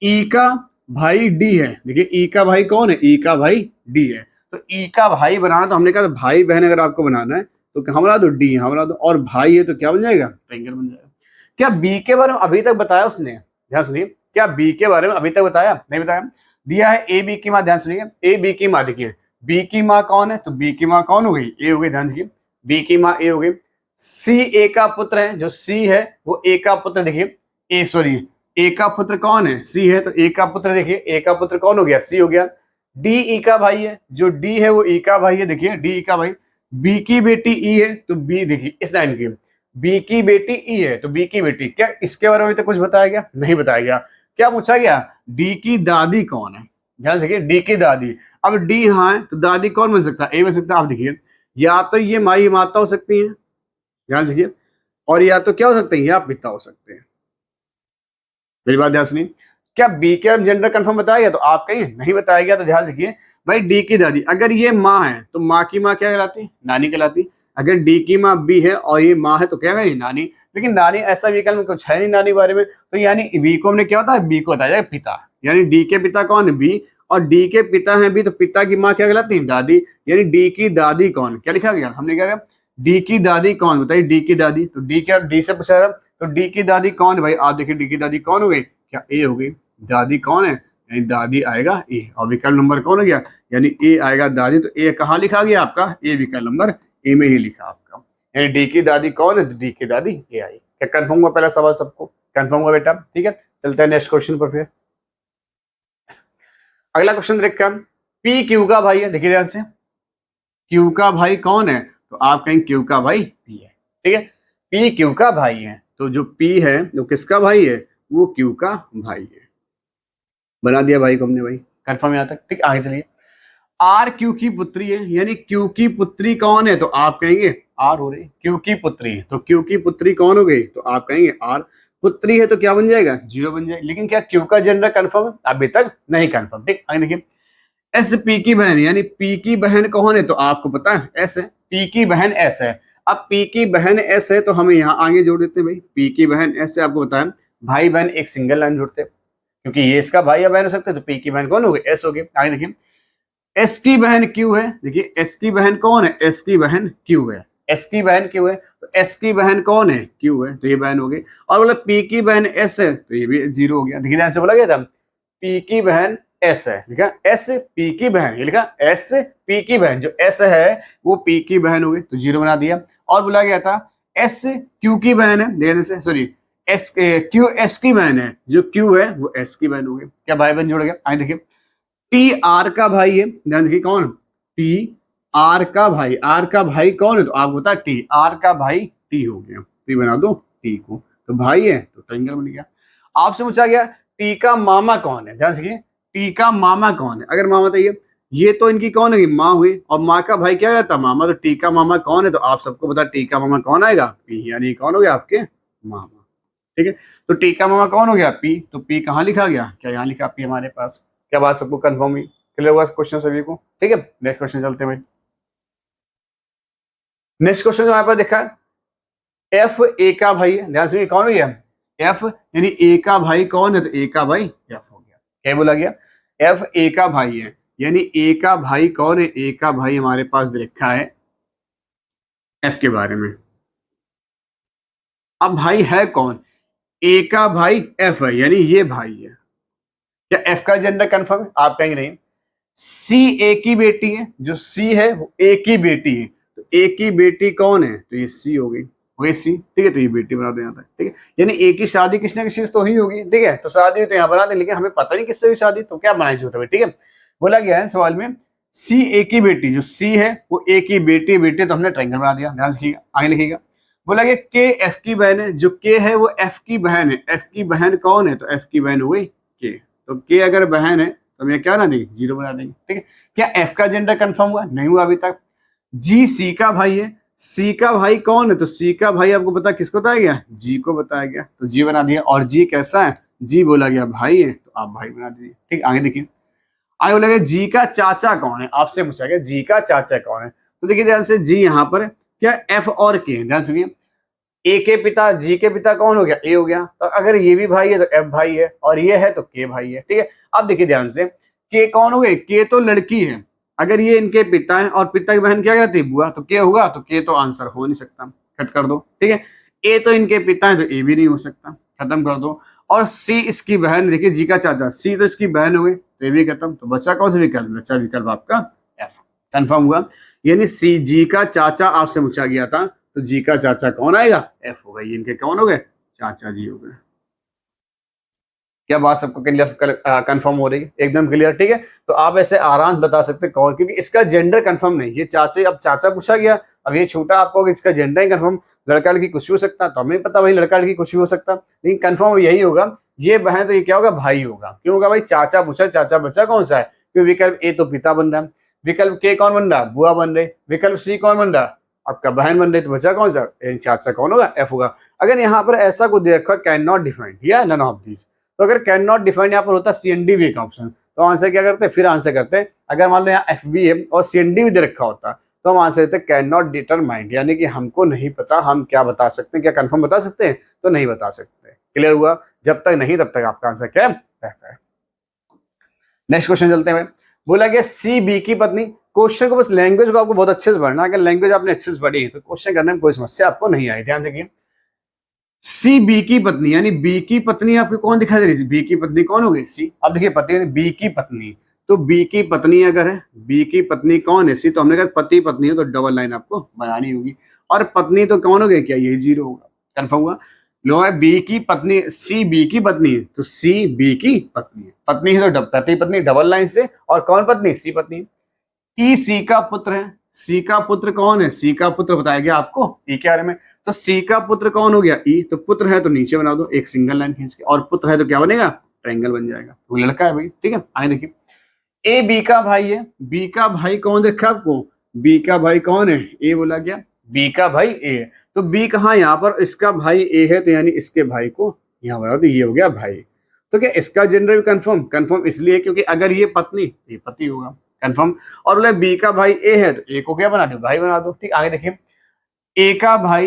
ई का भाई डी है, देखिए ई का भाई कौन है, ई का भाई डी है, तो ई का भाई बनाना, तो हमने कहा भाई बहन अगर आपको बनाना है तो कहाँ बना दो, डी यहाँ बना दो, और भाई है तो क्या बन जाएगा, ट्रायंगल बन जाएगा। क्या बी के बारे में अभी तक बताया उसने, ध्यान सुनिए, क्या बी के बारे में अभी तक बताया, नहीं बताया। दिया है ए बी की माँ, ध्यान सुनिए, ए बी की माँ देखिए, बी की माँ कौन है, तो बी की माँ कौन हो गई, ए हो गई, ध्यान देखिए, बी की माँ ए हो गई। सी ए का पुत्र है, जो सी है वो ए का पुत्र, देखिए ए सॉरी ए का पुत्र कौन है, सी है, तो ए का पुत्र देखिए, ए का पुत्र कौन हो गया, सी हो गया। डी ई का भाई है, जो डी है वो ई का भाई है, देखिए डी ई का भाई। बी की बेटी ई है, तो बी देखिए इस लाइन की, बी की बेटी ई है तो बी की बेटी, क्या इसके बारे में तो कुछ बताया गया, नहीं बताया गया। क्या पूछा गया, डी की दादी कौन है, ध्यान से, डी की दादी। अब डी यहाँ है तो दादी कौन बन सकता है, ए बन सकता है। आप देखिए, या तो ये माई माता हो सकती है, ध्यान से, और या तो क्या हो सकते हैं, या पिता हो सकते हैं। मेरी बात ध्यान सुनिए, क्या बी के जेंडर कंफर्म बताया गया, तो आप कहेंगे नहीं बताया गया, तो ध्यान रखिए भाई, डी की दादी, अगर ये माँ है तो माँ की माँ क्या कहलाती, नानी कहलाती। अगर डी की माँ बी है और ये माँ है तो क्या कहेंगे, नानी। लेकिन नानी ऐसा विकल्प में कुछ है नहीं नानी बारे में, तो यानी बी को हमने क्या होता है, बी को बताया जाएगा पिता, यानी डी के पिता कौन है, बी, और डी के पिता है बी, तो पिता की माँ क्या कहलाती है, दादी, यानी डी की दादी कौन, क्या लिखा गया, हमने क्या किया, डी की दादी कौन, बताइए डी की दादी, तो डी क्या, डी से पूछा रहा, तो डी की दादी कौन है भाई, आप देखिए डी की दादी कौन हो गई, क्या ए हो गई, दादी कौन है, यानी दादी आएगा ए, और विकल्प नंबर कौन हो गया, यानी ए आएगा दादी, तो ए कहाँ लिखा गया आपका, ए विकल्प नंबर ए में ही लिखा आपका, यानी डी की दादी कौन है, तो डी की दादी ए आई। क्या कंफर्म हुआ पहला सवाल, सबको कंफर्म हुआ बेटा, ठीक है। चलते हैं नेक्स्ट क्वेश्चन पर। फिर अगला क्वेश्चन देखते हैं, पी क्यू का भाई है, देखिए ध्यान से, क्यू का भाई कौन है, तो आप कहेंगे क्यू का भाई पी है, ठीक है, पी क्यू का भाई है, तो जो पी है जो किसका भाई है, वो क्यू का भाई है, बना दिया भाई को हमने भाई, कंफर्म यहाँ तक, ठीक। आगे चलिए, आर क्यू की पुत्री है, यानी क्यू की पुत्री कौन है, तो आप कहेंगे आर हो रही, क्यू की पुत्री है, तो क्यू की पुत्री कौन हो गई, तो आप कहेंगे आर, पुत्री है तो क्या बन जाएगा, जीरो बन जाएगा। लेकिन क्या क्यू का जेंडर कंफर्म है, अभी तक नहीं कंफर्म, ठीक। आगे देखिए, एस पी की बहन, यानी पी की बहन कौन है, तो आपको पता है एस है, पी की बहन एस है। अब पी की बहन एस है तो हमें यहाँ आगे जोड़ देते हैं भाई, पी की बहन एस है, आपको बताया भाई बहन एक सिंगल लाइन जोड़ते हैं, क्योंकि ये इसका भाई या बहन हो सकता है, तो पी की बहन कौन हो गई, एस हो गई। आगे देखिए, एस की बहन क्यू है, देखिए एस की बहन कौन है, एस की बहन क्यू है, एस की बहन क्यू है, तो एस की बहन कौन है, क्यू है, तो ये बहन हो गई। और बोला पी की बहन एस है, तो ये भी जीरो हो गया। देखिए ध्यान से बोला गया था, पी की बहन एस है, लिखा एस पी की बहन, ये लिखा एस पी की बहन, जो एस है वो पी की बहन हो गई, तो जीरो बना दिया। और बोला गया था एस क्यू की बहन है, देखिए से सॉरी एस क्यू एस की बहन है, जो क्यू है वो एस की बहन हो गई। क्या भाई बहन जुड़ गया। आगे देखिए, टी आर का भाई है, ध्यान देखिए कौन, टी आर का भाई, आर का भाई कौन है, तो आप बता टी, आर का भाई टी हो गया, टी बना दो टी को, तो भाई है तो ट्रायंगल बन गया। आपसे पूछा गया टी का मामा कौन है, ध्यान से, टी का मामा कौन है, अगर मामा बताइए, ये तो इनकी कौन है, माँ हुई, और माँ का भाई क्या रहता मामा, तो टी का मामा कौन है, तो आप सबको पता टी का मामा कौन आएगा, पी, यानी कौन हो गया आपके मामा, ठीक है। तो टी का मामा कौन हो गया, पी, तो पी कहाँ लिखा गया, क्या यहाँ लिखा पी हमारे पास। क्या बात सबको कंफर्म हुई, क्लियर हुआ क्वेश्चन सभी को, ठीक है। नेक्स्ट क्वेश्चन चलते हैं भाई। नेक्स्ट क्वेश्चन हमारे पास देखा एफ ए का भाई है, ध्यान से कौन हो गया एफ, यानी ए का भाई कौन है, तो ए का भाई एफ हो गया। क्या बोला गया, एफ ए का भाई है, यानी ए का भाई कौन है, ए का भाई हमारे पास लिखा है एफ के बारे में। अब भाई है कौन, ए का भाई एफ है, यानी ये भाई है। क्या एफ का जेंडर कंफर्म है, आप कहेंगे नहीं। सी ए की बेटी है, जो सी है वो ए की बेटी है, तो ए की बेटी कौन है, तो ये सी हो गई, हो गई सी, ठीक है, तो ये बेटी बना दो यहाँ तक, ठीक है। यानी ए की शादी किसी ना किसी से तो ही होगी, ठीक है, तो शादी तो यहाँ बना दे, लेकिन हमें पता नहीं किससे हुई शादी, तो क्या बनाई होता है, ठीक है। बोला गया है सवाल में सी ए की बेटी, जो सी है वो ए की बेटी, बेटी तो हमने ट्रायंगल बना दिया, ध्यान रखिएगा। आगे लिखिएगा, बोला गया के एफ की बहन है, जो के है वो एफ की बहन है, एफ की बहन कौन है, तो एफ की बहन हो गई के, तो के अगर बहन है तो मैं क्या बना देंगे, जीरो बना देंगे, ठीक है। क्या एफ का जेंडर कंफर्म हुआ, नहीं हुआ अभी तक। जी सी का भाई है, सी का भाई कौन है, तो सी का भाई आपको पता किसको बताया गया, जी को बताया गया, तो जी बना दिया। और जी कैसा है, जी बोला गया भाई है, तो आप भाई बना दीजिए, ठीक। आगे देखिए, आगे बोला गया जी का चाचा कौन है, आपसे पूछा गया जी का चाचा कौन है, तो देखिए ध्यान से जी यहाँ पर क्या एफ और के, ध्यान सुनिए, ए के पिता जी के पिता कौन हो गया, ए हो गया, तो अगर ये भी भाई है तो एफ भाई है, और ये है तो के भाई है, ठीक है। अब देखिए ध्यान से के कौन हो गए, के तो लड़की है, अगर ये इनके पिता है और पिता की बहन क्या कहती है बुआ, तो क्या होगा, तो के तो आंसर हो नहीं सकता, कट कर दो। ठीक है, ए तो इनके पिता है तो ए भी नहीं हो सकता, खत्म कर दो। और सी इसकी बहन, देखिए जी का चाचा, सी तो इसकी बहन हो गई तो ये भी खत्म। तो बचा कौन सा विकल्प, बचा विकल्प आपका एफ। कंफर्म हुआ, यानी सी जी का चाचा आपसे पूछा गया था, तो जी का चाचा कौन आएगा, एफ होगा। ये इनके कौन हो गए, चाचा जी हो गए। क्या बात सबको क्लियर, कंफर्म हो रही है, एकदम क्लियर। ठीक है, तो आप ऐसे आराम बता सकते कौन, क्योंकि इसका जेंडर कंफर्म नहीं, ये चाचे, अब चाचा पूछा गया, अब ये छोटा आपको, इसका जेंडर ही कंफर्म, लड़का लड़की कुछ भी हो सकता, तो हमें पता भाई लड़का लड़की कुछ भी हो सकता, लेकिन कंफर्म यही होगा, ये बहन तो ये क्या होगा, भाई होगा। क्यों होगा भाई, चाचा पूछा, चाचा बच्चा कौन सा है, क्योंकि विकल्प ए तो पिता बन रहा है, विकल्प के कौन बन रहा, बुआ बन रही, विकल्प सी कौन बन रहा, आपका बहन बन रही, तो बच्चा कौन सा, चाचा कौन होगा, एफ होगा। अगर यहाँ पर ऐसा कुछ दे रखा कैन नॉट डिफाइंड या नन ऑफ दीज, तो अगर कैन नॉट डिफाइंड यहाँ पर होता CND भी एक ऑप्शन, तो आंसर क्या करते हैं, फिर आंसर करते हैं। अगर मान लो यहाँ FB है और CND भी दे रखा होता तो हम आंसर देते कैन नॉट डिटरमाइंड, यानी कि हमको नहीं पता, हम क्या बता सकते हैं, क्या कंफर्म बता सकते हैं, तो नहीं बता सकते। क्लियर हुआ, जब तक नहीं तब तक आपका आंसर क्या रहता है। नेक्स्ट क्वेश्चन चलते हैं। बोला गया CB की पत्नी, क्वेश्चन को बस लैंग्वेज को आपको बहुत अच्छे से पढ़ना, अगर लैंग्वेज आपने अच्छे से पढ़ी तो क्वेश्चन करने में कोई समस्या आपको नहीं आई। ध्यान देखिए, CB की पत्नी, यानी बी की पत्नी आपको कौन दिखाई दे रही है, बी की पत्नी कौन हो गई, सी। अब देखिए पति यानी बी की पत्नी, तो बी की पत्नी अगर है, बी की पत्नी कौन है, सी, तो हमने कहा पति पत्नी है तो डबल लाइन आपको बनानी होगी, और पत्नी तो कौन हो गई, क्या यही जीरो होगा, कंफर्म हुआ। लो है बी की पत्नी, सी बी की पत्नी है तो सी बी की पत्नी है, पत्नी है तो पति पत्नी डबल लाइन से, और कौन पत्नी, सी पत्नी। ई सी का पुत्र है, सी का पुत्र कौन है, सी का पुत्र बताया गया आपको ई के बारे में, तो सी का पुत्र कौन हो गया, ई, तो पुत्र है तो नीचे बना दो एक सिंगल लाइन खींच के, और पुत्र है तो क्या बनेगा, ट्रायंगल बन जाएगा, वो लड़का है भाई। ठीक है, आगे देखिए, ए बी का भाई है, बी का भाई कौन देखा आपको, बी का भाई कौन है, ए बोला गया, बी का भाई ए है, तो बी कहाँ, यहाँ पर इसका भाई ए है, तो यानी इसके भाई को यहाँ बना दो, ये हो गया भाई। तो क्या इसका जेंडर भी कंफर्म, कंफर्म इसलिए क्योंकि अगर ये पत्नी, ये पति होगा, कंफर्म। और बोले बी का भाई ए है तो ए को क्या बना दो, भाई बना दो। ठीक, आगे देखिए, ए का भाई,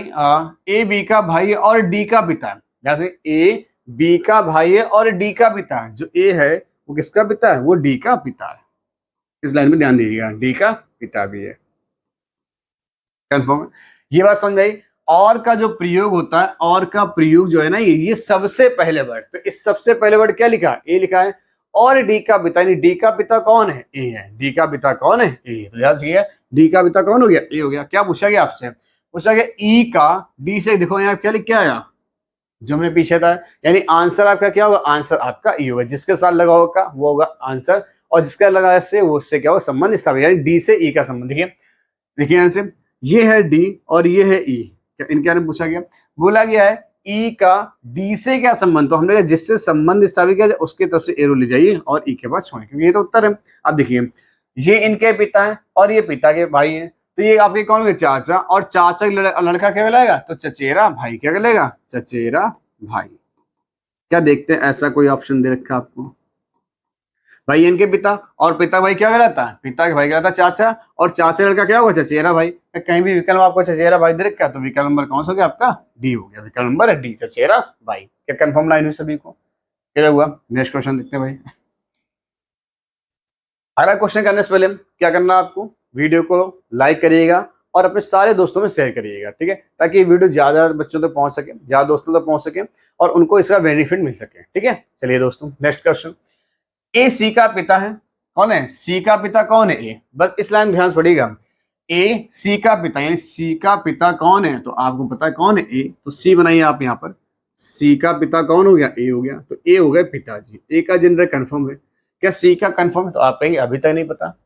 ए बी का भाई है और डी का पिता है, जैसे ए बी का भाई है और डी का पिता है, जो ए है वो किसका पिता है, वो डी का पिता है। इस लाइन में ध्यान दीजिएगा, डी का पिता भी है, कंफर्म है, ये बात समझ आई। और का जो प्रयोग होता है, और का प्रयोग जो है ना, ये सबसे पहले वर्ड, तो इस सबसे पहले वर्ड क्या लिखा है, ए लिखा है, और डी का पिता, यानी डी का पिता कौन है, ए है, डी का पिता कौन है, ए, तो याद रखिए डी का पिता कौन हो गया, ए हो गया। क्या पूछा गया आपसे, पूछा गया ई का डी से, देखो यहाँ क्या लिख के आया, जो मैं पीछे था, यानी आंसर आपका क्या होगा, आंसर आपका ई होगा, जिसके साथ लगा होगा वो होगा आंसर, और जिसका लगा से वो उससे क्या होगा, संबंध स्थापित, यानी डी से ई का संबंध। देखिए देखिए यहाँ से, ये है डी और ये है ई, इनके बारे में पूछा गया, बोला गया है ई का डी से क्या संबंध, तो हमने कहा जिससे संबंध स्थापित किया जाए उसके तरफ से एरो ले जाइए और ई के बाद छोड़े, क्योंकि ये तो उत्तर है। अब देखिए, ये इनके पिता है और ये पिता के भाई है, तो ये आपके कौन होंगे, चाचा, और चाचा लड़का क्या कहलाएगा, तो चचेरा भाई, क्या कहलाएगा, चचेरा भाई। क्या देखते हैं, ऐसा कोई ऑप्शन दे रखा आपको, भाई इनके पिता, और पिता भाई क्या कहलाता है, पिता के भाई कहलाता है चाचा, और चाचा लड़का क्या होगा, चचेरा भाई। कहीं भी विकल्प आपको चचेरा भाई दे रखा, तो विकल्प नंबर कौन सा हो गया आपका, डी हो गया, विकल्प नंबर है डी, चचेरा भाई। क्या कंफर्म लाइन हुई सभी को, क्या हुआ। नेक्स्ट क्वेश्चन देखते हैं भाई। अगला क्वेश्चन करने से पहले क्या करना है आपको, वीडियो को लाइक करिएगा और अपने सारे दोस्तों में शेयर करिएगा, ठीक है, ताकि ये वीडियो ज्यादा बच्चों तक पहुंच सके, ज्यादा दोस्तों तक पहुंच सके और उनको इसका बेनिफिट मिल सके। ठीक है, चलिए दोस्तों नेक्स्ट क्वेश्चन, ए सी का पिता है, कौन है, सी का पिता कौन है, ए, बस इस लाइन ध्यान से पढ़िएगा, ए सी का पिता, यानी सी का पिता कौन है, तो आपको पता है कौन है, ए, तो सी बनाइए आप यहाँ पर, सी का पिता कौन हो गया, ए हो गया, तो ए हो गए पिताजी, ए का जेंडर कंफर्म है। क्या सी का कंफर्म है, तो आप कहेंगे अभी तक नहीं पता।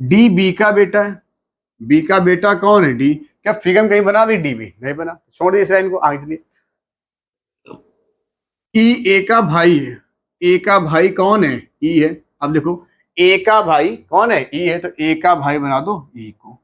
डी बी का बेटा है, बी का बेटा कौन है, डी, क्या फिगर में कहीं बना अभी, डी बी नहीं बना, छोड़ दीजिए इस लाइन को, आगे चलिए। ई ए का भाई है, ए का भाई कौन है, ई है, अब देखो ए का भाई कौन है, ई है, तो ए का भाई बना दो ई को,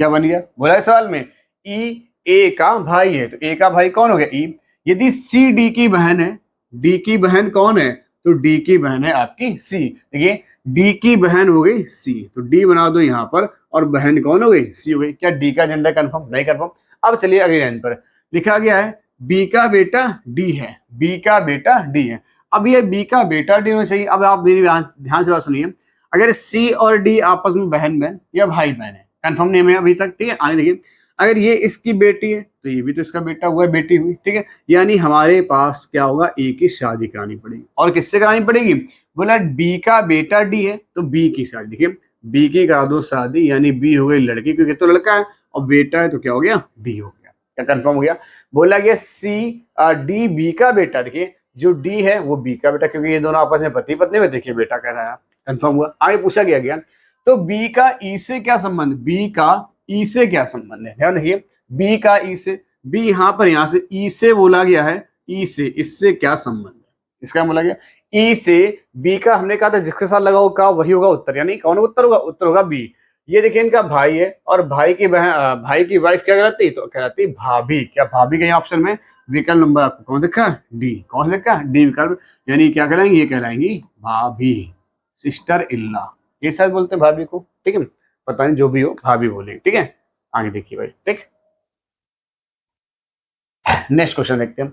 क्या बन गया, बोला है सवाल में, ई ए का भाई है, तो ए का भाई कौन हो गया, ई। यदि सी डी की बहन है, डी की बहन कौन है, तो डी की बहन है आपकी सी, देखिए डी की बहन हो गई सी, तो डी बना दो यहाँ पर, और बहन कौन हो गई, सी हो गई। क्या डी का जेंडर कंफर्म, नहीं कंफर्म। अब चलिए अगले लाइन पर लिखा गया है बी का बेटा डी है, बी का बेटा डी है, अब ये बी का बेटा डी होना चाहिए। अब आप मेरी ध्यान से बात सुनिए, अगर सी और डी आपस में बहन बहन या भाई बहन है, कंफर्म नहीं है अभी तक, ठीक है। आगे देखिए, अगर ये इसकी बेटी है तो ये भी तो इसका बेटा हुआ, बेटी हुई, ठीक है। यानी हमारे पास क्या होगा, ए की शादी करानी पड़ेगी। और किससे करानी पड़ेगी, बोला बी का बेटा डी है तो बी की शादी, देखिए बी की करा दो शादी, यानी बी हो गई लड़की क्योंकि तो लड़का है, और बेटा है तो क्या हो गया, डी हो गया। क्या कंफर्म हो गया। बोला गया सी डी बी का बेटा, देखिए जो डी है वो बी का बेटा, क्योंकि ये दोनों आपस में पति पत्नी में, देखिए बेटा कह रहा है, कंफर्म हुआ। आगे पूछा गया तो बी का ई से क्या संबंध, बी का ई से क्या संबंध है, ध्यान देखिए बी का ई से, बी यहाँ पर यहाँ से ई से बोला गया है, ई से इससे क्या संबंध है, इसका बोला गया ई से बी का, हमने कहा था जिसके साथ लगा होगा वही होगा उत्तर, यानी कौन उत्तर होगा, उत्तर होगा बी। ये देखिए इनका भाई है और भाई की बहन, भाई की वाइफ क्या कहलाती, तो कहलाती भाभी। क्या भाभी का ऑप्शन में विकल्प नंबर आपको कौन देखा, डी, कौन सा देखा, डी विकल्प, यानी क्या कहलाएंगी, ये कहलाएंगी भाभी, सिस्टर इल्ला, ये शायद बोलते हैं भाभी को, ठीक है, पता नहीं जो भी हो भाभी बोले, ठीक है। आगे देखिए भाई, ठीक। नेक्स्ट क्वेश्चन देखते हैं,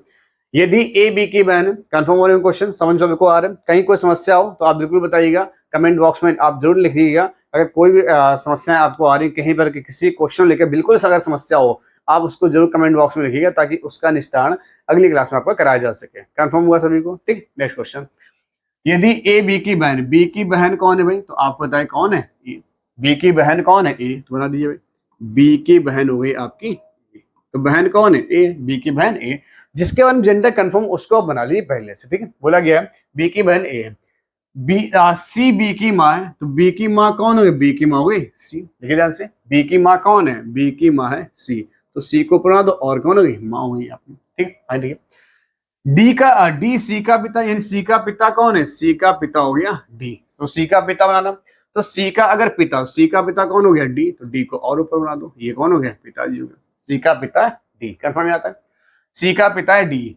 यदि ए बी की बहन, कंफर्म हो रहे हैं क्वेश्चन, समझ में को आ रहे हैं, कहीं कोई समस्या हो तो आप बिल्कुल बताइएगा, कमेंट बॉक्स में आप जरूर लिखिएगा। अगर कोई भी समस्या आपको आ रही है कहीं पर किसी क्वेश्चन लेकर, बिल्कुल अगर समस्या हो आप उसको जरूर कमेंट बॉक्स में लिखिएगा, ताकि उसका निस्तारण अगली क्लास में आपको कराया जा सके। कंफर्म हुआ सभी को, ठीक। नेक्स्ट क्वेश्चन, यदि ए बी की बहन, बी की बहन कौन है भाई, तो आपको बताए कौन है, बी की बहन कौन है, ए, तो बना दीजिए भाई, बी की बहन हो गई आपकी, तो बहन कौन है, ए, बी की बहन ए, जिसके बाद जेंडर कंफर्म उसको बना लीजिए पहले से, ठीक है। बोला गया है बी की बहन ए है, बी सी बी की माँ है, तो बी की माँ कौन हो गई, बी की माँ हो गई सी, देखिए ध्यान से, बी की माँ कौन है, बी की माँ है सी, तो सी को बना दो, और कौन हो गई, माँ हो गई आपकी, ठीक है। देखिए डी का, डी सी का पिता, यानी सी का पिता कौन है, सी का पिता हो गया डी, तो सी का पिता बनाना, तो सी का अगर पिता, सी का पिता कौन हो गया, डी, तो डी को और ऊपर बना दो, ये कौन हो गया, पिताजी हो गया, सी का पिता डी, कंफर्म आता है, सी का पिता है डी,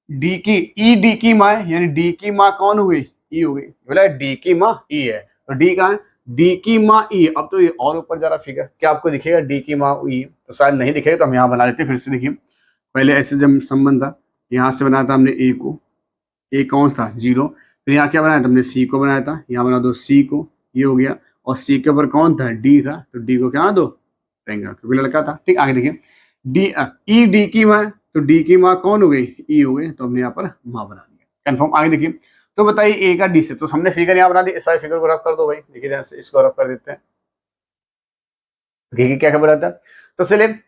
डी की ई, डी की माँ है, यानी डी की माँ कौन हो गई, ई हो गई, बोला डी की माँ ई है, तो डी कहाँ है, डी की माँ ई। अब तो ये और ऊपर जा रहा फिगर, क्या आपको दिखेगा डी की माँ ई, तो शायद नहीं दिखेगा, तो हम यहाँ बना लेते फिर से। देखिए पहले ऐसे जब संबंध था, यहाँ से बनाया था हमने ए को, ए कौन था, जीरो, फिर यहाँ क्या बनाया था हमने, सी को बनाया था, यहाँ बना दो सी को, ये हो गया, और सी के ऊपर कौन था, डी था, तो डी को क्या बना दो, ट्रायंगल, क्योंकि लड़का था, ठीक। आगे देखिए डी ई डी की माँ, तो डी की माँ कौन हो गई, ई हो गई, तो हमने यहाँ पर माँ बना दिया, कंफर्म। आगे देखिए, तो बताइए ए का डी से, तो हमने फिगर यहाँ बना दी, इस वाले फिगर को रफ कर दो भाई, देखिए ध्यान से, इसको रफ कर देते हैं, देखिए क्या खबर आता है, तो चलिए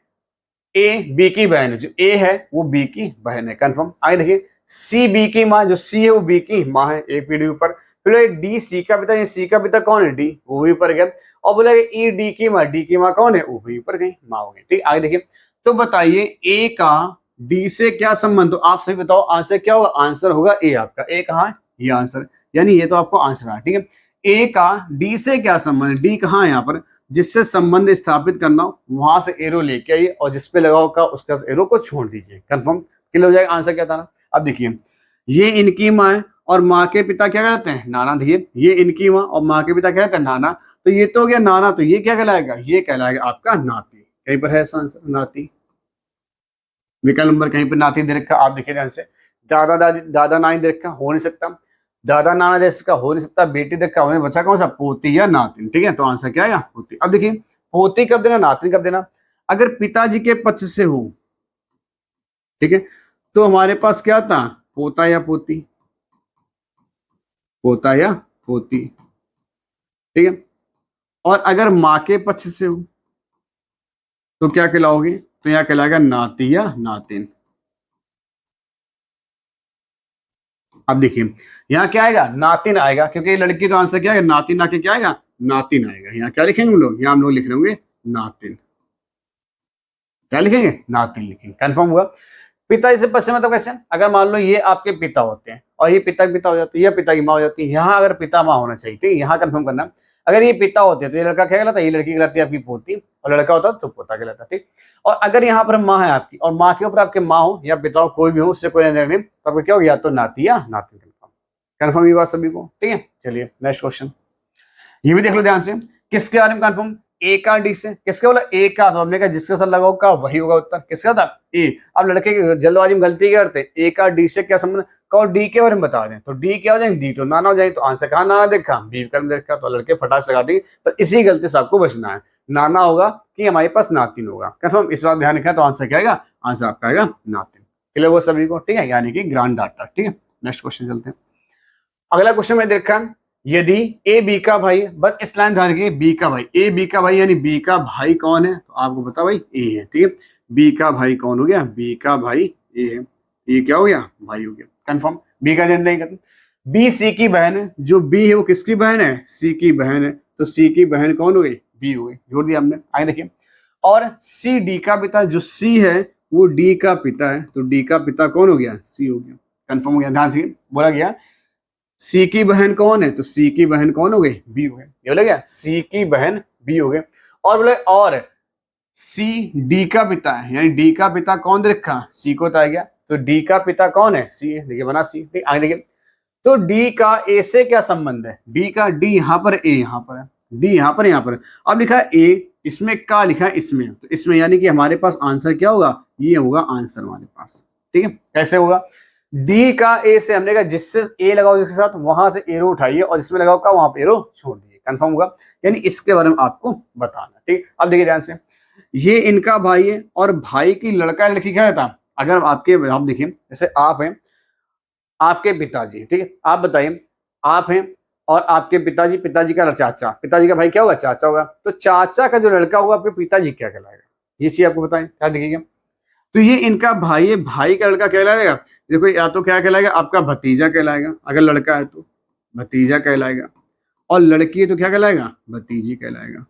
ए बी की बहन है, जो ए है वो बी की बहन है, कंफर्म। आगे देखिए सी बी की माँ, जो सी है वो बी की माँ है, एक पीढ़ी ऊपर, फिर डी सी का पिता, ये सी का पिता कौन है, डी, वो भी ऊपर गया, और बोला ई डी की माँ, डी की माँ कौन है, वो भी ऊपर गई, माँ हो गई, ठीक। आगे देखिए, तो बताइए ए का डी से क्या संबंध, तो आप सही बताओ आंसर क्या होगा, आंसर होगा ए आपका, ए कहाँ है, ये आंसर, यानी ये तो आपको आंसर है, ठीक है। ए का डी से क्या संबंध, डी कहाँ है यहाँ पर, जिससे संबंध स्थापित करना हो वहां से एरो लेके आइए, और जिसपे लगा होगा उसका एरो को छोड़ दीजिए, कंफर्म क्लियर हो जाएगा। आंसर क्या था ना, अब देखिए ये इनकी माँ है और माँ के पिता क्या कहते हैं, नाना, देखिए ये इनकी माँ और माँ के पिता क्या कहते हैं, नाना, तो ये तो हो गया नाना, तो ये क्या कहलाएगा, ये कहलाएगा आपका नाती, कहीं पर है आंसर नाती, विकल्प नंबर कहीं पर नाती दे रखा, आप देखिए ध्यान से, दादा दादी, दादा नानी दे रखा, हो नहीं सकता, दादा नाना जैसे का हो नहीं सकता, बेटी देखा होने बचा कौन सा, पोती या नातिन, ठीक है, तो आंसर क्या है, पोती। अब देखिए पोती कब देना, नातिन कब देना, अगर पिताजी के पक्ष से हो, ठीक है, तो हमारे पास क्या था, पोता या पोती, पोता या पोती, ठीक है, और अगर माँ के पक्ष से हो तो क्या कहलाओगे, तो यहाँ कहलाएगा नाती या नातिन। अब देखिए यहाँ क्या आएगा, नातिन आएगा, क्योंकि लड़की तो आंसर क्या है, नातिन आके क्या आएगा, नातिन आएगा। यहाँ क्या लिखेंगे हम लोग, यहाँ हम लोग लिख रहे होंगे नातिन, क्या लिखेंगे, नातिन लिखेंगे, कंफर्म हुआ। पिता इसे पश्चिम मतलब कैसे, अगर मान लो ये आपके पिता होते हैं और ये पिता की पिता हो जाती है, या पिता की माँ हो जाती है, यहाँ अगर पिता माँ होना चाहिए, ठीक है, यहाँ कंफर्म करना, अगर ये पिता होते हैं तो ये लड़का क्या कहलाता है, ये लड़की कहलाती है आपकी पोती, और लड़का होता है तो पोता कहलाता है, ठीक। और अगर यहाँ पर माँ है आपकी और माँ के ऊपर आपके माँ हो या पिता हो, कोई भी हो, उससे कोई लेना नहीं, तो आपको क्या हो, या तो नाती या नातिन, कंफर्म ये बात सभी को, ठीक है। चलिए नेक्स्ट क्वेश्चन, ये भी देख लो ध्यान से, किसके बारे में कंफर्म, ए का डी से, किसके बोला, ए का, तो हमने कहा जिसके साथ लगा होगा वही होगा उत्तर, किसका था, ए। अब लड़के की जल्दबाजी में गलती क्या करते हैं, ए का डी से क्या संबंध, और डी के बारे में बता दें तो डी क्या हो जाएंगे, डी तो नाना हो जाएंगे। तो आंसर कहाँ नाना देखा, बी विकल्प देखा। तो लड़के फटाक से लगा देंगे, पर इसी गलती से आपको बचना है। नाना होगा कि हमारे पास नातिन होगा, कंफर्म। इस बात ध्यान रखना। तो आंसर क्या आएगा, आंसर आपका आएगा नातिन। क्लियर वो सभी को, ठीक है, यानी कि ग्रैंड डाटर। ठीक है, नेक्स्ट क्वेश्चन चलते हैं। अगला क्वेश्चन में देखा, यदि ए बी का भाई, बस इस लाइन ध्यान रखिए, बी का भाई, ए बी का भाई यानी बी का भाई कौन है, तो आपको पता भाई ए है। ठीक है, बी का भाई कौन हो गया, बी का भाई ए है। ये क्या हो गया, भाई हो गया, कंफर्म। बी का जेंडर नहीं करते। बी सी की बहन है, जो बी है वो किसकी बहन है, सी की बहन है। तो सी की बहन कौन हो गई, बी हो गई, जोड़ दिया हमने। आगे देखिए, और सी डी का पिता, जो सी है वो डी का पिता है। तो डी का पिता कौन हो गया, सी हो गया, कंफर्म हो गया। ध्यान से बोला गया सी की बहन कौन है, तो सी की बहन कौन हो गई, बी हो गई। ये बोला गया सी की बहन बी हो गए। और बोले और सी डी का पिता है, यानी डी का पिता कौन दे रखा, सी को तो आ गया। तो डी का पिता कौन है, सी है। देखिए बना सी, ठीक। आगे देखिए, तो डी का ए से क्या संबंध है, डी का, डी यहाँ पर, ए यहाँ पर है, डी यहाँ पर, यहाँ पर। अब लिखा है ए, इसमें का लिखा है इसमें, तो इसमें यानी कि हमारे पास आंसर क्या होगा, ये होगा आंसर हमारे पास। ठीक है, कैसे होगा, डी का ए से हमने कहा जिससे ए लगाओ जिसके साथ, वहां से एरो उठाइए और जिसमें लगाओ का वहां पे एरो छोड़ दीजिए, कंफर्म होगा। यानी इसके बारे में आपको बताना। ठीक, अब देखिए ध्यान से, ये इनका भाई है और भाई की लड़का लड़की क्या रहता, अगर आपके, आप देखिए जैसे आप हैं, आपके पिताजी, ठीक है, आप बताइए, आप हैं और आपके पिताजी, पिताजी का चाचा, पिताजी का भाई क्या होगा, चाचा होगा। तो चाचा का जो लड़का होगा आपके पिताजी क्या कहलाएगा, ये चीज आपको बताएं, क्या देखिएगा। तो ये इनका भाई है, भाई का लड़का कहलाएगा, देखो या तो क्या कहलाएगा, आपका भतीजा कहलाएगा, अगर लड़का है तो भतीजा कहलाएगा, और लड़की है तो क्या कहलाएगा, भतीजी कहलाएगा,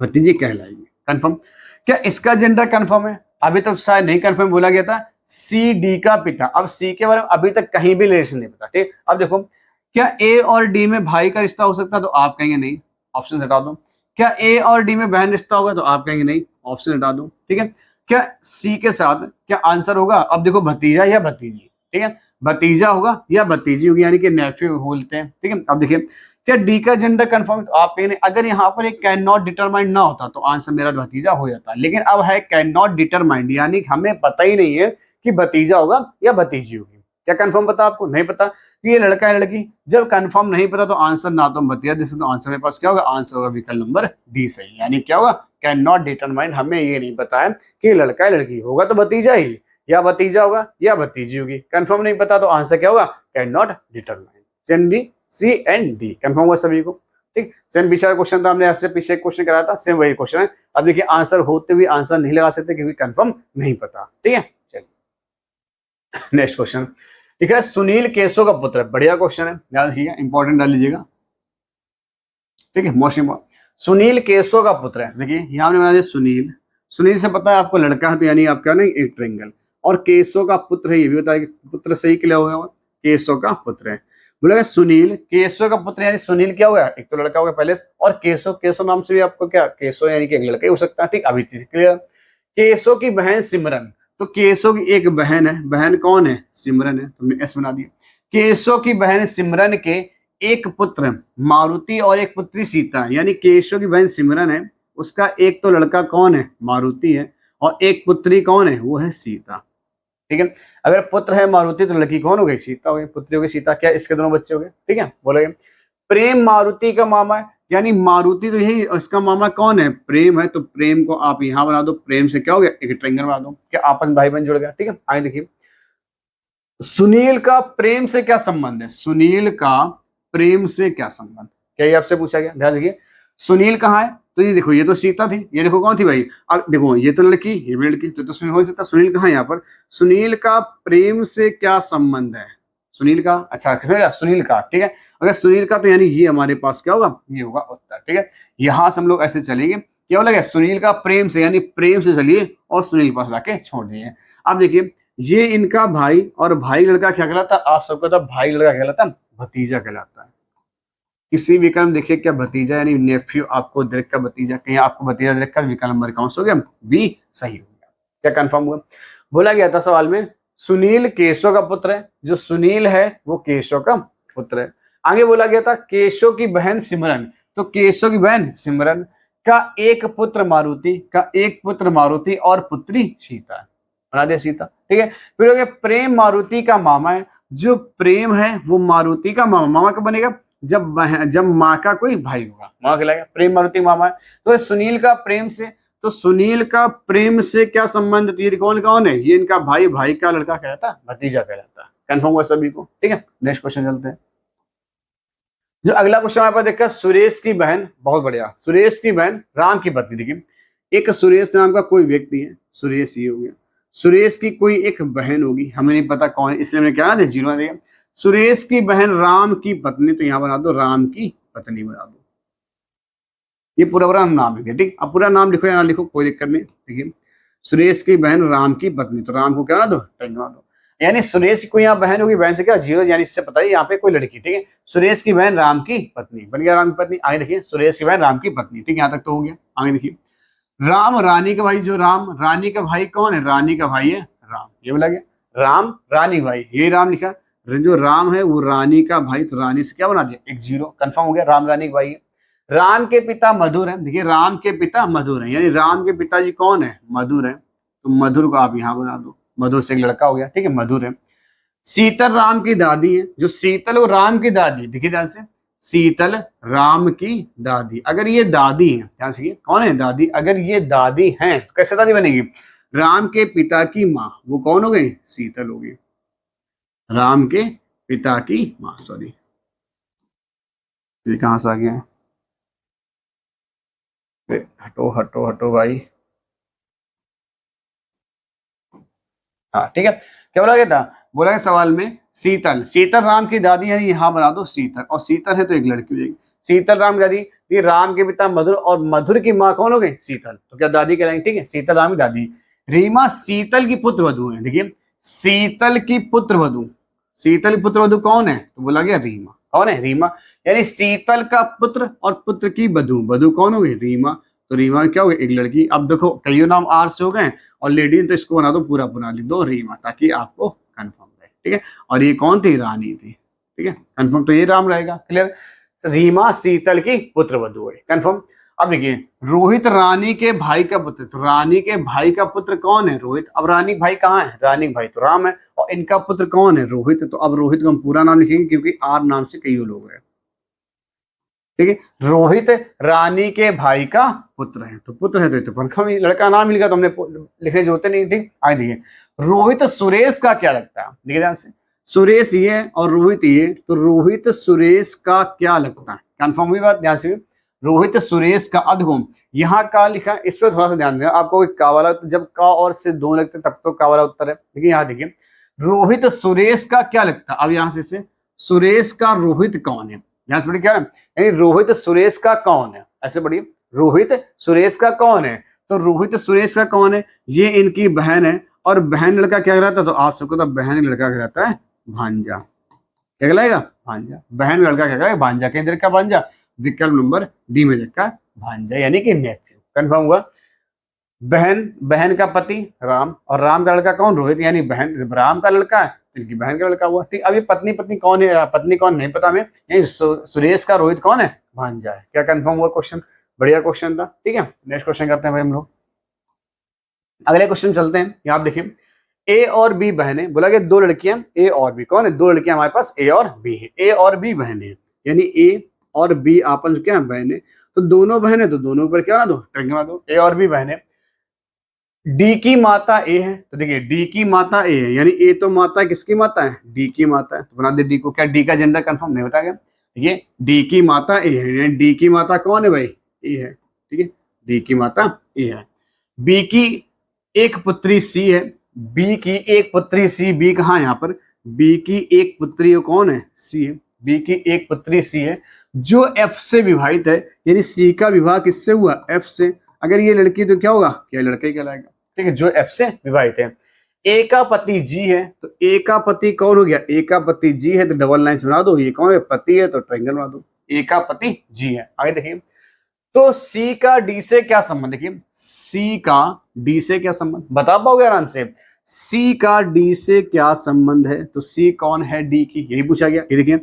भतीजी कहलाएगी, कंफर्म। क्या इसका जेंडर कंफर्म है, अभी तक शायद नहीं कंफर्म बोला गया था। सी डी का पिता, अब सी के बारे में अभी तक कहीं भी रिलेशन नहीं पता। ठीक, अब देखो, क्या ए और डी में भाई का रिश्ता हो सकता है, तो आप कहेंगे नहीं, ऑप्शन हटा दो। क्या ए और डी में बहन रिश्ता होगा, तो आप कहेंगे नहीं, ऑप्शन हटा दो। ठीक है, क्या सी के साथ क्या आंसर होगा, अब देखो भतीजा या भतीजी, ठीक है, भतीजा होगा या भतीजी होगी, यानी कि नेफ्यू बोलते हैं। ठीक है, अब देखिए, क्या डी का जेंडर कंफर्म, तो आप कहेंगे अगर यहाँ पर एक कैन नॉट डिटरमाइंड ना होता तो आंसर मेरा भतीजा हो जाता, लेकिन अब है कैन नॉट डिटरमाइंड, यानी हमें पता ही नहीं है कि भतीजा होगा या भतीजी होगी। क्या कंफर्म पता आपको, नहीं पता कि ये लड़का है लड़की, जब कंफर्म नहीं पता तो आंसर ना तो भतीजा दिस, तो आंसर मेरे पास क्या होगा, आंसर होगा विकल्प नंबर डी सही, यानी क्या होगा, कैन नॉट डिटरमाइंड, हमें ये नहीं पता है कि लड़का है लड़की, होगा तो भतीजा ही, या भतीजा होगा या भतीजी होगी, कंफर्म नहीं पता तो आंसर क्या होगा, can not determined. C and D confirm हुआ सभी को। ठीक, सेम पीछे क्वेश्चन था, हमने आपसे पीछे क्वेश्चन कराया था, सेम वही क्वेश्चन है। अब देखिए आंसर होते हुए आंसर नहीं लगा सकते क्योंकि कंफर्म नहीं पता। ठीक है, चलिए नेक्स्ट क्वेश्चन ठीक है, सुनील केशव का पुत्र है, बढ़िया क्वेश्चन है, याद रखिएगा, इंपॉर्टेंट डाल लीजिएगा। ठीक है, मोस्ट इंपॉर्टेंट, सुनील केशव का पुत्र है। देखिए यहाँ हमने बना दिया सुनील, सुनील से पता है आपको लड़का है, तो यानी आपका नहीं एक ट्रेंगल, और केशव का पुत्र है, ये भी बताया पुत्र सही क्लियर हो गया, केशव का पुत्र है। बोलेगा सुनील केशव का पुत्र, यानी सुनील क्या हो गया, एक तो लड़का हो गया पहले, और केशव, केशव नाम से भी आपको क्या, केशव यानी कि एक लड़का ही हो सकता है। ठीक, अभी चीज क्लियर। केशव की बहन सिमरन, तो केशव की एक बहन है, बहन कौन है, सिमरन है, तुमने एस बना दिया। केशव की बहन सिमरन के एक पुत्र मारुति और एक पुत्री सीता, यानी केशव की बहन सिमरन है, उसका एक तो लड़का कौन है, मारुति है, और एक पुत्री कौन है, वो है सीता। ठीक है, अगर पुत्र है मारुति तो लड़की कौन हो गई, सीता हो गई, पुत्री हो गई सीता, क्या इसके दोनों बच्चे हो गए। ठीक है, बोलेंगे प्रेम मारुति का मामा है, यानी मारुति तो यही, इसका मामा कौन है, प्रेम है, तो प्रेम को आप यहां बना दो, प्रेम से क्या हो गया, एक ट्रेंगल बना दो, क्या आपस में भाई बहन जुड़ गया। ठीक है, आगे देखिए, सुनील का प्रेम से क्या संबंध है, सुनील का प्रेम से क्या संबंध, क्या ये आपसे पूछा गया, ध्यान देखिए, सुनील कहाँ है, तो ये देखो, ये तो सीता थी, ये देखो कौन थी भाई, अब देखो ये तो लड़की, ये भी लड़की, तो सुनील हो सकता, सुनील कहाँ है यहाँ पर, सुनील का प्रेम से क्या संबंध है, सुनील का, अच्छा सुनील का, ठीक है, अगर सुनील का तो यानी ये हमारे पास क्या होगा, ये होगा उत्तर। ठीक है, यहां से हम लोग ऐसे चलेंगे, क्या लगे, सुनील का प्रेम से, यानी प्रेम से चलिए और सुनील पास लाके छोड़ दिए। अब देखिए, ये इनका भाई, और भाई लड़का क्या कहलाता, आप सबको तो भाई लड़का कहलाता, भतीजा कहलाता है। किसी विकल्प देखिए, क्या भतीजा यानी नेफ्यू, आपको डायरेक्ट का भतीजा, कहीं आपको भतीजा डायरेक्ट का, विकल्प नंबर कौन सा हो गया, बी सही हो गया। क्या कंफर्म हुआ, बोला गया था सवाल में सुनील केशव का पुत्र है, जो सुनील है वो केशव का पुत्र है। आगे बोला गया था केशव की बहन सिमरन, तो केशव की बहन सिमरन का एक पुत्र मारुति, का एक पुत्र मारुति और पुत्री सीता है, बना दिया सीता। ठीक है, फिर हो गया प्रेम मारुति का मामा है, जो प्रेम है वो मारुति का मामा, मामा कब बनेगा, जब माँ का कोई भाई होगा, मामा कहलाएगा। प्रेम मारुति मामा है। तो सुनील का प्रेम से, तो सुनील का प्रेम से क्या संबंध, तो ये कौन कौन है, ये इनका भाई, भाई का लड़का कहलाता है भतीजा कहलाता है। कंफर्म हुआ सभी को, ठीक है। नेक्स्ट क्वेश्चन चलते हैं। जो अगला क्वेश्चन हमारे पास देखा, सुरेश की बहन, बहुत बढ़िया, सुरेश की बहन राम की पत्नी। देखिए एक सुरेश नाम का कोई व्यक्ति है, सुरेश ये हो गया, सुरेश की कोई एक बहन होगी, हमें नहीं पता कौन है, इसलिए हमने क्या ना जीरो देगा। सुरेश की बहन राम की पत्नी, तो यहां बना दो राम की पत्नी बना दो, ये पूरा नाम है, ठीक। अब पूरा नाम लिखो या ना लिखो कोई दिक्कत नहीं। देखिए सुरेश की बहन राम की पत्नी, तो राम को क्या बना दो, बना दो। यानी सुरेश को यहाँ बहन होगी, बहन से क्या जीरो, यानी इससे पता है यहाँ पे कोई लड़की, ठीक है। सुरेश की बहन राम की पत्नी बन गया, राम की पत्नी। आगे देखिए सुरेश की बहन राम की पत्नी, ठीक है, यहाँ तक तो हो गया। आगे देखिए राम रानी का भाई, जो राम रानी का भाई कौन है, रानी का भाई है राम, ये बोला गया। राम रानी भाई, ये राम लिखा, जो राम है वो रानी का भाई, तो रानी से क्या बना दिया, एक जीरो, कंफर्म हो गया, राम रानी का भाई है। राम के पिता मधुर है, देखिए राम के पिता मधुर है, यानी राम के पिताजी कौन है, मधुर है, तो मधुर को आप यहाँ बना दो, मधुर से एक लड़का हो गया, ठीक है, मधुर है। शीतल राम की दादी है, जो शीतल वो राम की दादी, देखिए ध्यान से, शीतल राम की दादी। अगर ये दादी है, ध्यान से, कौन है दादी, अगर ये दादी हैं तो कैसे दादी बनेगी, राम के पिता की माँ, वो कौन हो गई, शीतल हो गई, राम के पिता की माँ। सॉरी ये कहां से आ गया, हटो हटो हटो भाई, हाँ ठीक है। क्या बोला गया था, बोला गया सवाल में शीतल, शीतल राम की दादी, यानी यहाँ बना दो शीतल, और शीतल है तो एक लड़की हो जाएगी, शीतल राम की दादी। ये राम के पिता मधुर, और मधुर की माँ कौन हो गई, शीतल, तो क्या दादी कहलाएंगे, ठीक है, शीतल राम की दादी। रीमा शीतल की पुत्र वधु है, देखिए शीतल की पुत्र वधु, शीतल की पुत्र वधु कौन है, तो बोला गया रीमा, कौन है, रीमा, यानी शीतल का पुत्र और पुत्र की वधु, वधु कौन हो गई, रीमा, तो रीमा क्या हो गई, एक लड़की। अब देखो कई नाम आर से हो गए और लेडीज, तो इसको बना दो पूरा लिख दो रीमा, ताकि आपको कंफर्म रहे, ठीक है। और ये कौन थी, रानी थी, ठीक है, कंफर्म, तो ये राम रहेगा, क्लियर। रीमा शीतल की पुत्र वधु है, कंफर्म। अब देखिए रोहित रानी के भाई का पुत्र, तो रानी के भाई का पुत्र कौन है, रोहित। अब रानी भाई कहाँ है, रानी भाई तो राम है, और इनका पुत्र कौन है, रोहित। तो अब रोहित को हम पूरा नाम लिखेंगे, क्योंकि आर नाम से कई लोग हैं, ठीक है। रोहित रानी के भाई का पुत्र है, तो पुत्र है तो पंखा में लड़का नाम मिलेगा, तो हमने लिखने जरूरत नहीं, ठीक। आगे देखिए रोहित सुरेश का क्या लगता है, देखिए ध्यान से, सुरेश ये और रोहित ये, तो रोहित सुरेश का क्या लगता है, कंफर्म हुई बात, ध्यान से। रोहित सुरेश का अधगुण, यहाँ का लिखा, इस पर थोड़ा सा ध्यान देना आपको, का वाला जब का और से दो लगते तब तो का वाला उत्तर है, देखिए यहाँ देखिए रोहित सुरेश का क्या लगता है। अब यहाँ से सुरेश का रोहित कौन है, ध्यान से पढ़िए क्या है, यानी रोहित सुरेश का कौन है, ऐसे पढ़िए रोहित सुरेश का कौन है, तो रोहित सुरेश का कौन है, ये इनकी बहन है, और बहन लड़का क्या कहलाता है, तो आप सबको तो बहन लड़का कहलाता है भांजा, क्या कहलाएगा, भांजा, बहन लड़का क्या कहलाएगा, भांजा, केंद्र का भांजा, विकल्प नंबर डी में देखा भांजा, यानी कि नेफ्यू, कंफर्म हुआ। बहन का पति राम, और राम का लड़का कौन, रोहित, यानी बहन राम का लड़का है, इनकी बहन का लड़का हुआ, ठीक। अभी पत्नी कौन है, पत्नी कौन नहीं पता हमें, यही सुरेश का रोहित कौन है, भांजा है, क्या कंफर्म हुआ क्वेश्चन, बढ़िया क्वेश्चन था, ठीक है। नेक्स्ट क्वेश्चन करते हैं भाई हम लोग, अगले क्वेश्चन चलते हैं। यहाँ आप देखिए ए और बी बहनें, बोला गया दो लड़कियां ए और बी, कौन है, दो लड़कियां हमारे पास ए और बी है, ए और बी बहनें, यानी ए और बी आपस में क्या बहनें, तो दोनों बहनें, तो दोनों पर क्या ना दो, ट्रिंगल बना दो, ए और बी बहनें। डी की माता ए है, तो देखिए डी की माता ए है, यानी ए तो माता किसकी माता है, डी की माता है, तो बना दे डी को, क्या डी का जेंडर कंफर्म नहीं बता गया, देखिए डी की माता ए है, यानी डी की माता कौन है भाई, ए है, ठीक है, डी की माता ए है। बी की एक पुत्री सी है, बी की एक पुत्री सी, बी कहाँ है यहाँ पर, बी की एक पुत्री कौन है, सी है, बी की एक पुत्री सी है, जो एफ से विवाहित है, यानी सी का विवाह किससे हुआ, एफ से। अगर ये लड़की तो क्या होगा, क्या लड़का ही कहलाएगा, ठीक है, जो एफ से विवाहित है। ए का पति जी है, तो ए का पति कौन हो गया, ए का पति जी है, तो डबल लाइन बना दो, ये कौन है, पति है, तो ट्रायंगल बना दो, ए का पति जी है। आगे देखिए तो सी का डी से क्या संबंध, देखिए सी का डी से क्या संबंध, बता पाओगे आराम से, सी का डी से क्या संबंध है, तो सी कौन है, डी की, यही पूछा गया। ये देखिए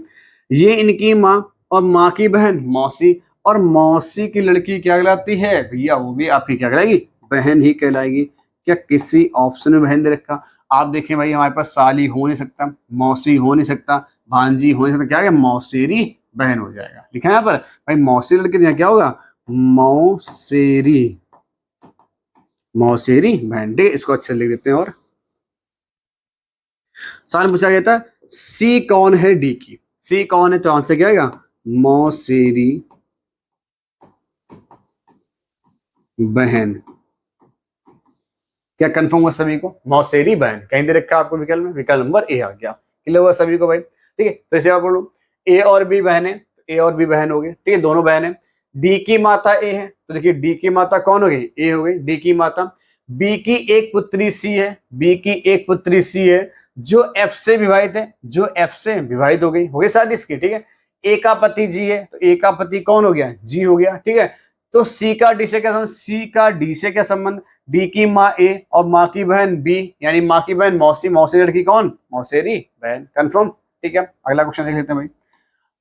ये इनकी माँ, और माँ की बहन मौसी, और मौसी की लड़की क्या कहलाती है भैया, वो भी आपकी क्या कहलाएगी, बहन ही कहलाएगी। क्या किसी ऑप्शन में बहन दे रखा, आप देखें भाई हमारे पास साली हो नहीं सकता, मौसी हो नहीं सकता, भांजी हो नहीं सकता, क्या है मौसेरी बहन हो जाएगा। लिखा है यहाँ पर भाई मौसेरी लड़के यहाँ क्या होगा मौसेरी, मौसेरी बहन। ठीक है, इसको अच्छे लिख देते हैं। और सवाल पूछा गया था सी कौन है डी की, सी कौन है तो आंसर क्या आएगा मौसेरी बहन। क्या कंफर्म हुआ सभी को मौसेरी बहन कहीं दे रखा आपको विकल्प में, विकल्प नंबर ए आ गया। क्लियर हुआ सभी को भाई। ठीक है, फिर से आप बोलो ए और बी बहन है, ए और बी बहन हो गई। ठीक है, दोनों बहन है। डी की माता ए है तो देखिए डी की माता कौन हो गई ए हो गई, डी की माता। बी की एक पुत्री सी है, बी की एक पुत्री सी है जो एफ से विवाहित है, जो एफ से विवाहित हो गई शादी इसकी। ठीक है, ए का पति जी है तो ए का पति कौन हो गया जी हो गया। ठीक है, तो सी का डी से क्या संबंध, सी का डी से क्या संबंध, डी की माँ ए और माँ की बहन बी, यानी माँ की बहन मौसी, मौसी लड़की कौन मौसेरी बहन। कंफर्म। ठीक है, अगला क्वेश्चन देख लेते हैं भाई।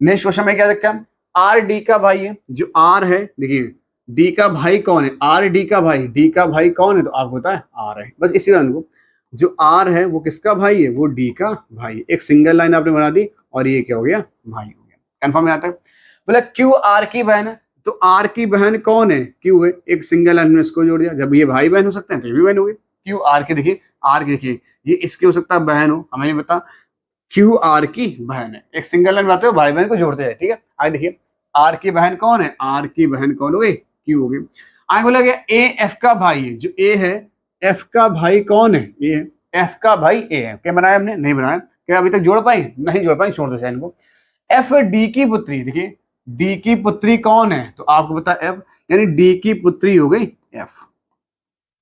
नेक्स्ट क्वेश्चन में क्या देखा है आर डी का भाई है, जो आर है देखिए डी का भाई कौन है, आर डी का भाई, डी का भाई कौन है तो आपको पता है आर है। बस इसी बात को जो आर है वो किसका भाई है, वो डी का भाई। एक सिंगल लाइन आपने बना दी और ये क्या हो गया भाई हो गया। कंफर्म है यहाँ तक। बोला क्यू आर की बहन है तो आर की बहन कौन है क्यू है, एक सिंगल लाइन में इसको जोड़ दिया। जब ये भाई बहन हो सकते हैं तो ये भी बहन हो गई। क्यू आर की देखिए, आर की देखिए ये इसके हो सकता है बहन हो, हमें नहीं पता। क्यू आर की बहन है, एक सिंगल लाइन बात है भाई बहन को जोड़ते हैं। ठीक है, आगे देखिए आर की बहन कौन है, आर की बहन कौन हो गई क्यू हो गई। आगे बोला गया ए एफ का भाई है, जो ए है एफ का भाई कौन है, ए एफ का भाई ए है। क्या बनाया हमने, नहीं बनाया। क्या अभी तक जोड़ पाए, नहीं जोड़ पाए, छोड़ दो साइन को। एफ डी की पुत्री, देखिए डी की पुत्री कौन है तो आपको पता एफ, यानी डी की पुत्री हो गई एफ।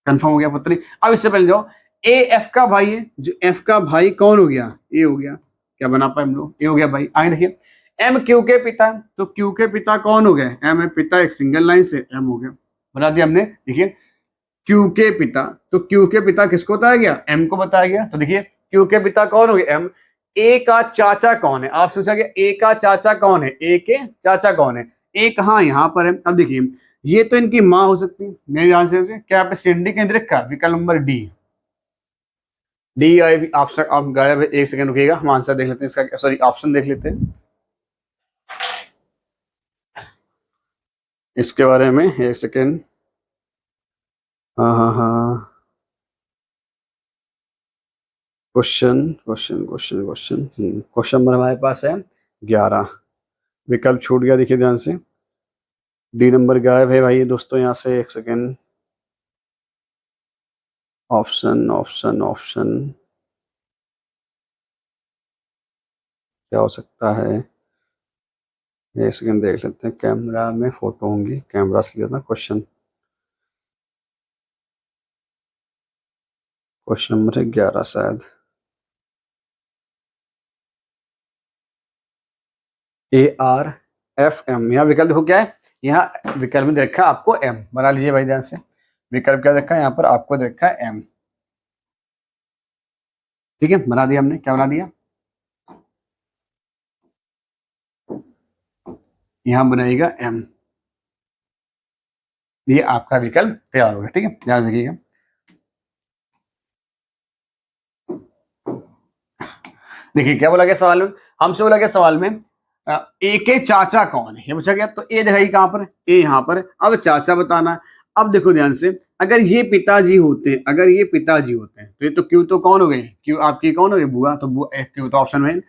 कंफर्म हो गया पुत्री। अब इससे पहले जाओ ए एफ का भाई है, जो एफ का भाई कौन हो गया ए हो गया। क्या बना पाए हम लोग, ए हो गया भाई। आगे देखिए एम क्यू के पिता, तो क्यू के पिता कौन हो गए, एम है पिता, एक सिंगल लाइन से एम हो गया, बना दिया हमने। देखिए क्यू के पिता, तो क्यू के पिता किसको बताया गया, एम को बताया गया। तो देखिए क्यू के पिता कौन हो गए एम। ए का चाचा कौन है, आप सोचा गया ए का चाचा कौन है, ए के चाचा कौन है, ए कहाँ यहाँ पर है। अब देखिए ये तो इनकी माँ हो सकती है मेरे ध्यान से। क्या यहाँ पे सिंडी केंद्र रखा, विकल्प नंबर डी, डी ऑप्शन आप गायब है। एक सेकंड रुकिएगा, हम आंसर देख लेते हैं इसका, सॉरी ऑप्शन देख लेते हैं इसके बारे में। एक सेकंड, हाँ हाँ हाँ, question question question question question number हमारे पास है 11। विकल्प छूट गया, देखिए ध्यान से। डी नंबर गायब है भाई दोस्तों यहाँ से। एक सेकेंड, ऑप्शन ऑप्शन ऑप्शन क्या हो सकता है, एक सेकेंड देख लेते हैं। कैमरा में फोटो होंगी, कैमरा से लिया था क्वेश्चन। क्वेश्चन नंबर 11 शायद ए आर एफ एम। यहाँ विकल्प देखो क्या है, यहाँ विकल्प में दे रखा है आपको एम, बना लीजिए भाई ध्यान से। विकल्प क्या देखा है यहाँ पर आपको दे रखा है एम। ठीक है, बना दिया हमने। क्या बना दिया, यहाँ बनाएगा एम, ये आपका विकल्प तैयार हो गया। ठीक है, ध्यान रखिएगा। देखिए क्या बोला गया सवाल में, हमसे बोला गया सवाल में ए के चाचा कौन है, ये पूछा गया। तो ए दिखाई कहाँ पर, ए यहाँ पर। अब चाचा बताना है। अब देखो ध्यान से, अगर ये पिताजी होते हैं, अगर ये पिताजी होते हैं तो ये तो क्यू तो कौन हो गए, क्यू आपकी कौन हो गई बुआ, तो बुआ क्यू तो ऑप्शन में।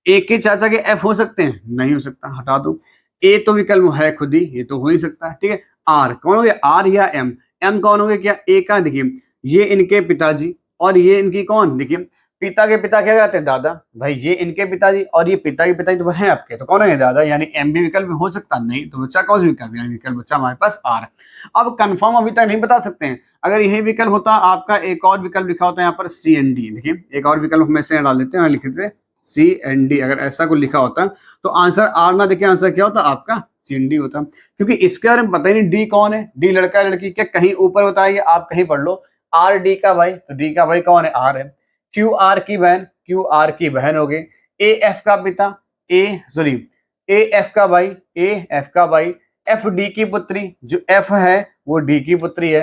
ए के चाचा के एफ हो सकते हैं, नहीं हो सकता, हटा दो। ए तो विकल्प है खुद ही, ये तो हो ही सकता है। ठीक है, आर कौन हो गया, आर या एम, एम कौन हो गया, क्या ए का। देखिए ये इनके पिताजी और ये इनकी कौन, देखिए पिता के पिता क्या कहते हैं दादा, भाई ये इनके पिताजी और ये पिता के पिताजी तो है आपके, तो कौन है दादा, यानी एम भी विकल्प में हो सकता नहीं। तो बच्चा कौन सा विकल्प, यानी विकल्प बच्चा हमारे पास आर। अब कंफर्म अभी तक नहीं बता सकते हैं। अगर यही विकल्प होता, आपका एक और विकल्प लिखा होता है यहाँ पर सी एन डी। देखिए एक और विकल्प में से डाल देते हैं, लिख देते सी एन डी। अगर ऐसा कुछ लिखा होता तो आंसर आर ना देखिए, आंसर क्या होता आपका सी एन डी होता। क्योंकि इसके बारे में पता ही नहीं डी कौन है, डी लड़का है लड़की, क्या कहीं ऊपर बताइए, आप कहीं पढ़ लो आर डी का भाई, तो डी का भाई कौन है आर है। क्यू आर की बहन, क्यू आर की बहन हो गई। ए एफ का पिता, ए एफ का भाई, ए एफ का भाई। एफ डी की पुत्री, जो एफ है वो डी की पुत्री है।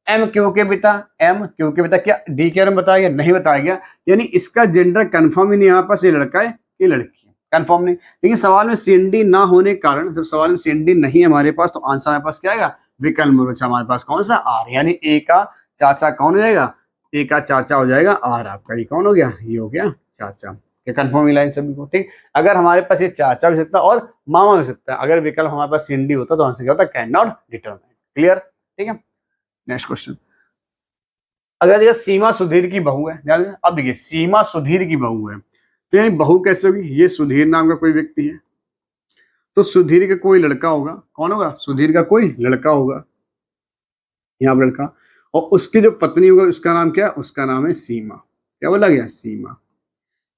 एम क्यू के पिता, एम क्यू के पिता, क्या डी के बारे में बताया गया? नहीं बताया गया, यानी इसका जेंडर कंफर्म ही नहीं हमारे पास, ये लड़का है ये लड़की है, कंफर्म नहीं। लेकिन सवाल में सीएनडी ना होने के कारण, जब सवाल में सीएनडी नहीं है हमारे पास, तो आंसर हमारे पास क्या आएगा? विकल्प बचा हमारे पास कौन सा? आर, यानी ए का चाचा कौन हो जाएगा? ए का चाचा हो जाएगा आर आपका। ये कौन हो गया? ये हो गया चाचा। क्या कंफर्म लाइन सभी को? ठीक। अगर हमारे पास ये चाचा हो सकता है और मामा हो सकता है, अगर विकल्प हमारे पास सीएनडी होता तो आंसर क्या होता? Can not determine. क्लियर? ठीक है। नेक्स्ट क्वेश्चन, अगर देखिए सीमा सुधीर की बहू है, ध्यान देना। अब देखिए सीमा सुधीर की बहू है, तो यानी बहू कैसे होगी? ये सुधीर नाम का कोई व्यक्ति है, तो सुधीर का कोई लड़का होगा। कौन होगा? सुधीर का कोई लड़का होगा, यहाँ पर लड़का, और उसकी जो पत्नी होगा उसका नाम क्या? उसका नाम है सीमा। क्या बोला गया? सीमा।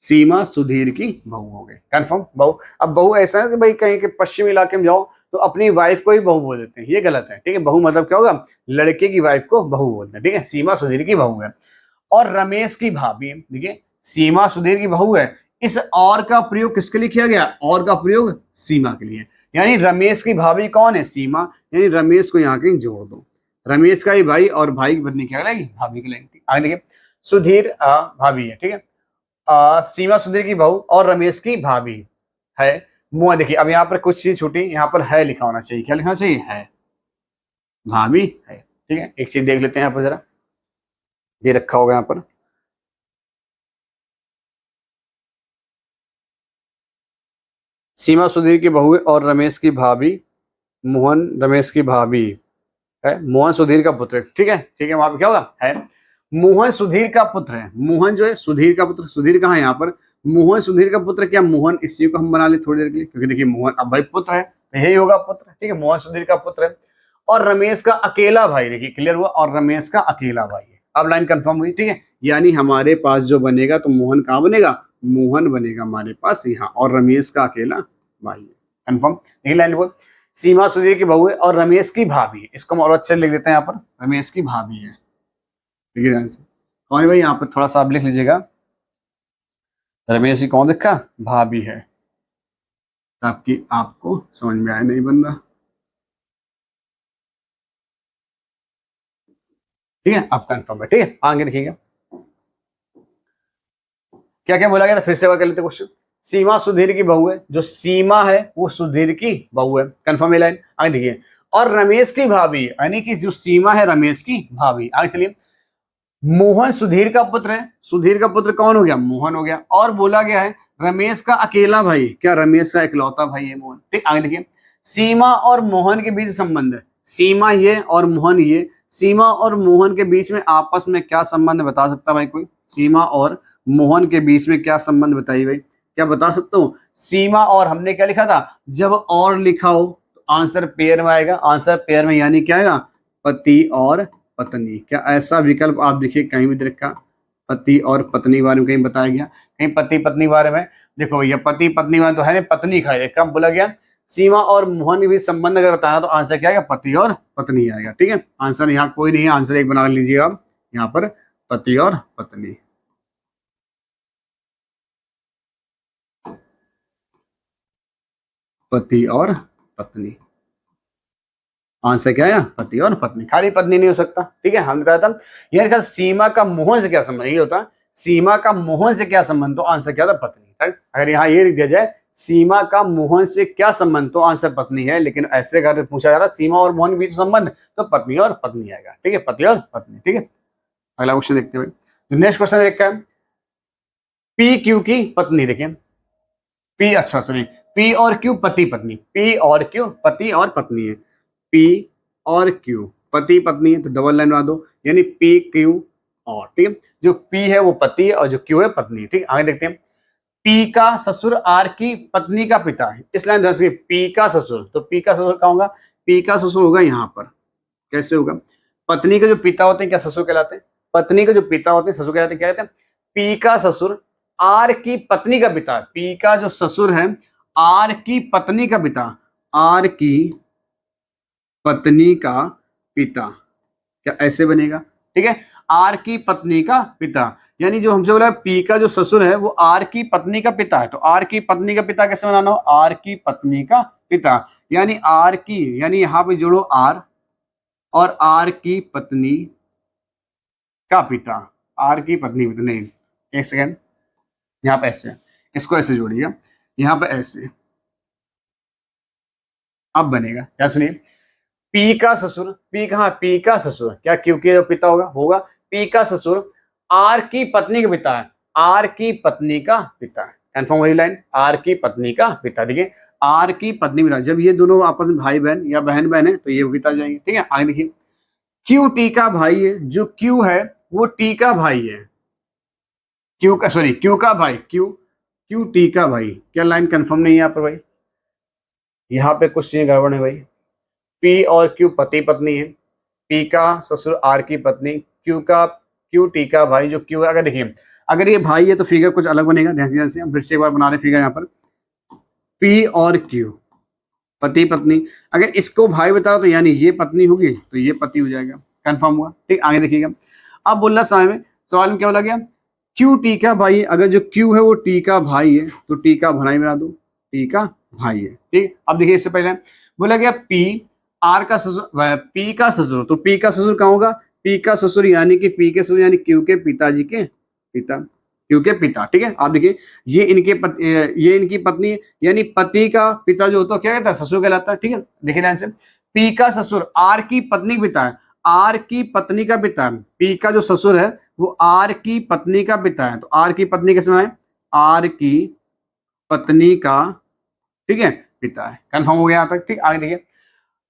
सीमा सुधीर की बहू हो गई, कंफर्म बहू। अब बहू ऐसा है कि भाई कहीं के पश्चिमी इलाके में जाओ तो अपनी वाइफ को ही बहू बोल देते हैं, ये गलत है। ठीक है, बहू मतलब क्या होगा? लड़के की वाइफ को बहू बोलते हैं। ठीक है, सीमा सुधीर की बहू है और रमेश की भाभी है। देखिए सीमा सुधीर की बहू है, इस और का प्रयोग किसके लिए किया गया? और का प्रयोग सीमा के लिए, यानी रमेश की भाभी कौन है? सीमा, यानी रमेश को यहाँ कहीं जोड़ दो। रमेश का ही भाई और भाई की पत्नी क्या लगेगी? भाभी की लगेगी। आगे देखिए सुधीर भाभी है, ठीक है, सीमा सुधीर की बहू और रमेश की भाभी है। मुआ देखिए, अब यहाँ पर कुछ चीज छूटी, यहाँ पर है लिखा होना चाहिए। क्या लिखना चाहिए? है, भाभी है। ठीक है, एक चीज देख लेते हैं यहाँ पर जरा, ये रखा होगा यहाँ पर। सीमा सुधीर की बहू है और रमेश की भाभी, मोहन रमेश की भाभी है, मोहन सुधीर का पुत्र है। ठीक है, ठीक है, वहां पर क्या होगा? है। मोहन सुधीर का पुत्र है, मोहन जो है सुधीर का पुत्र। सुधीर कहाँ है? यहाँ पर। मोहन सुधीर का पुत्र, क्या मोहन इस चीज को हम बना ले थोड़ी देर के लिए, क्योंकि देखिए मोहन अब भाई पुत्र है तो यही होगा पुत्र। ठीक है, मोहन सुधीर का पुत्र है और रमेश का अकेला भाई। देखिए क्लियर हुआ, और रमेश का अकेला भाई है। अब लाइन कंफर्म हुई। ठीक है, यानी हमारे पास जो बनेगा, तो मोहन कहाँ बनेगा? मोहन बनेगा हमारे पास यहाँ, और रमेश का अकेला भाई है। कंफर्म? यही लाइन बोल, सीमा सुधीर की बहू है और रमेश की भाभी है। इसको हम और अच्छे लिख देते हैं यहाँ पर, रमेश की भाभी है। ठीक है, कौन है भाई? यहाँ पर थोड़ा सा आप लिख लीजिएगा, रमेश की कौन देखा? भाभी है। आपकी आपको समझ में आया? नहीं बन रहा? ठीक है, आप कंफर्म है। ठीक है, आगे लिखिएगा क्या क्या बोला गया था, फिर से कर लेते क्वेश्चन। सीमा सुधीर की बहू है, जो सीमा है वो सुधीर की बहू है। कंफर्म है लाइन? आगे देखिए, और रमेश की भाभी, यानी कि जो सीमा है रमेश की भाभी। आगे चलिए, मोहन सुधीर का पुत्र है। सुधीर का पुत्र कौन हो गया? मोहन हो गया। और बोला गया है रमेश का अकेला भाई, क्या रमेश का इकलौता भाई है मोहन। ठीक, आगे देखिए, सीमा और मोहन के बीच संबंध है। सीमा ये और मोहन ये, सीमा और मोहन के बीच में आपस में क्या संबंध बता सकता भाई कोई? सीमा और मोहन के बीच में क्या संबंध बताइए भाई, क्या बता सकता हूँ? सीमा और, हमने क्या लिखा था? जब और लिखा हो तो आंसर पेयर में आएगा। आंसर पेयर में यानी क्या आएगा? पति और पत्नी। क्या ऐसा विकल्प आप देखिए कहीं भी देखा? पति और पत्नी बारे में कहीं बताया गया? कहीं पति पत्नी बारे में? देखो भैया पति पत्नी बारे तो है नहीं, पत्नी खाए, कब बोला गया? सीमा और मोहन के बीच संबंध अगर बताना तो आंसर क्या आएगा? पति और पत्नी आएगा। ठीक है, आंसर यहाँ कोई नहीं है, आंसर एक बना लीजिए आप यहाँ पर, पति और पत्नी। पति और पत्नी, आंसर क्या है? पति और पत्नी, खाली पत्नी नहीं हो सकता। ठीक है, हम बताया था यार सीमा का मोहन से क्या संबंध, ये होता है सीमा का मोहन से क्या संबंध, तो आंसर क्या था? पत्नी। राइट, अगर यहाँ ये लिख दिया जाए सीमा का मोहन से क्या संबंध, तो आंसर पत्नी है। लेकिन ऐसे अगर पूछा जा रहा सीमा और मोहन के बीच संबंध, तो पत्नी और पत्नी आएगा। ठीक है, पति और पत्नी। ठीक है, अगला क्वेश्चन देखते हुए नेक्स्ट क्वेश्चन देखा है, पी क्यू की पत्नी। देखिए पी, अच्छा सॉरी, पी और क्यू पति पत्नी, पी और क्यू पति और पत्नी है। पी और क्यू पति पत्नी है, तो डबल लाइन बना दो, यानी पी क्यू और। ठीक है, जो पी है वो पति है और जो क्यू है पत्नी है। ठीक है, आगे देखते हैं, पी का ससुर आर की पत्नी का पिता है। इस लाइन ध्यान से, पी का ससुर, तो पी का ससुर कहाँ होगा? पी का ससुर होगा यहाँ पर। कैसे होगा? पत्नी के जो पिता होते हैं क्या ससुर कहलाते हैं? पत्नी के जो पिता होते हैं ससुर कहलाते हैं। क्या कहते हैं? पी का ससुर आर की पत्नी का पिता, पी का जो ससुर है आर की पत्नी का पिता, आर की पत्नी का पिता, क्या ऐसे बनेगा? ठीक है, आर की पत्नी का पिता, यानी जो हमसे बोला पी का जो ससुर है वो आर की पत्नी का पिता है, तो आर की पत्नी का पिता कैसे बनाना हो? आर की पत्नी का पिता, यानी आर की, यानी यहाँ पे जोड़ो आर और आर की पत्नी का पिता, आर की पत्नी पिता, नहीं एक सेकेंड, यहाँ पे ऐसे, इसको ऐसे जोड़िए, यहाँ पे ऐसे, अब बनेगा क्या, सुनिए, पी का ससुर, पी कहाँ, पी का ससुर, क्या क्यू के पिता होगा, होगा पी का ससुर आर की पत्नी का पिता है, आर की पत्नी का पिता है, कन्फर्म वही लाइन, आर की पत्नी का पिता, देखिए आर की पत्नी पिता, जब ये दोनों आपस में भाई बहन या बहन बहन है तो ये पिता जाएंगे, ठीक है। आगे देखिए, क्यू टी का भाई है, जो क्यू है वो टी का भाई है, क्यू का सॉरी क्यू का भाई, क्यू क्यू टी का भाई, क्या लाइन कंफर्म नहीं है यहाँ पर भाई, यहाँ पे कुछ चीजें गड़बड़ है भाई, पी और क्यू पति पत्नी है, पी का ससुर आर की पत्नी, क्यू टी का भाई, जो क्यू है, अगर देखिए अगर ये भाई है तो फिगर कुछ अलग बनेगा, ध्यान से हम फिर से एक बार बना रहे फिगर यहाँ पर, पी और क्यू पति पत्नी, अगर इसको भाई बता तो यानी ये पत्नी होगी तो ये पति हो जाएगा, कंफर्म हुआ, ठीक। आगे देखिएगा, अब बोल रहा सवाल में क्या बोला गया, क्यू टी का भाई, अगर जो क्यू है वो टी का भाई है तो टी का भाई बना दो, टी का भाई है, ठीक। अब देखिए इससे पहले बोला गया पी आर का ससुर, पी का ससुर, तो पी का ससुर कहाँ होगा, पी का ससुर यानी कि पी के ससुर यानी क्यू के पिताजी के पिता, क्यू के पिता, ठीक है। आप देखिए ये इनकी पत्नी है, यानी पति का पिता जो होता है क्या कहता है, ससुर कहलाता है, ठीक है। देखिए ध्यान से, पी का ससुर आर की पत्नी पिता है, आर की पत्नी का पिता है, पी का जो ससुर है वो आर की पत्नी का पिता है, तो आर की पत्नी कैसे बनाए, आर की पत्नी का, ठीक है, पिता है, कंफर्म हो गया यहाँ तक, ठीक। आगे देखिए,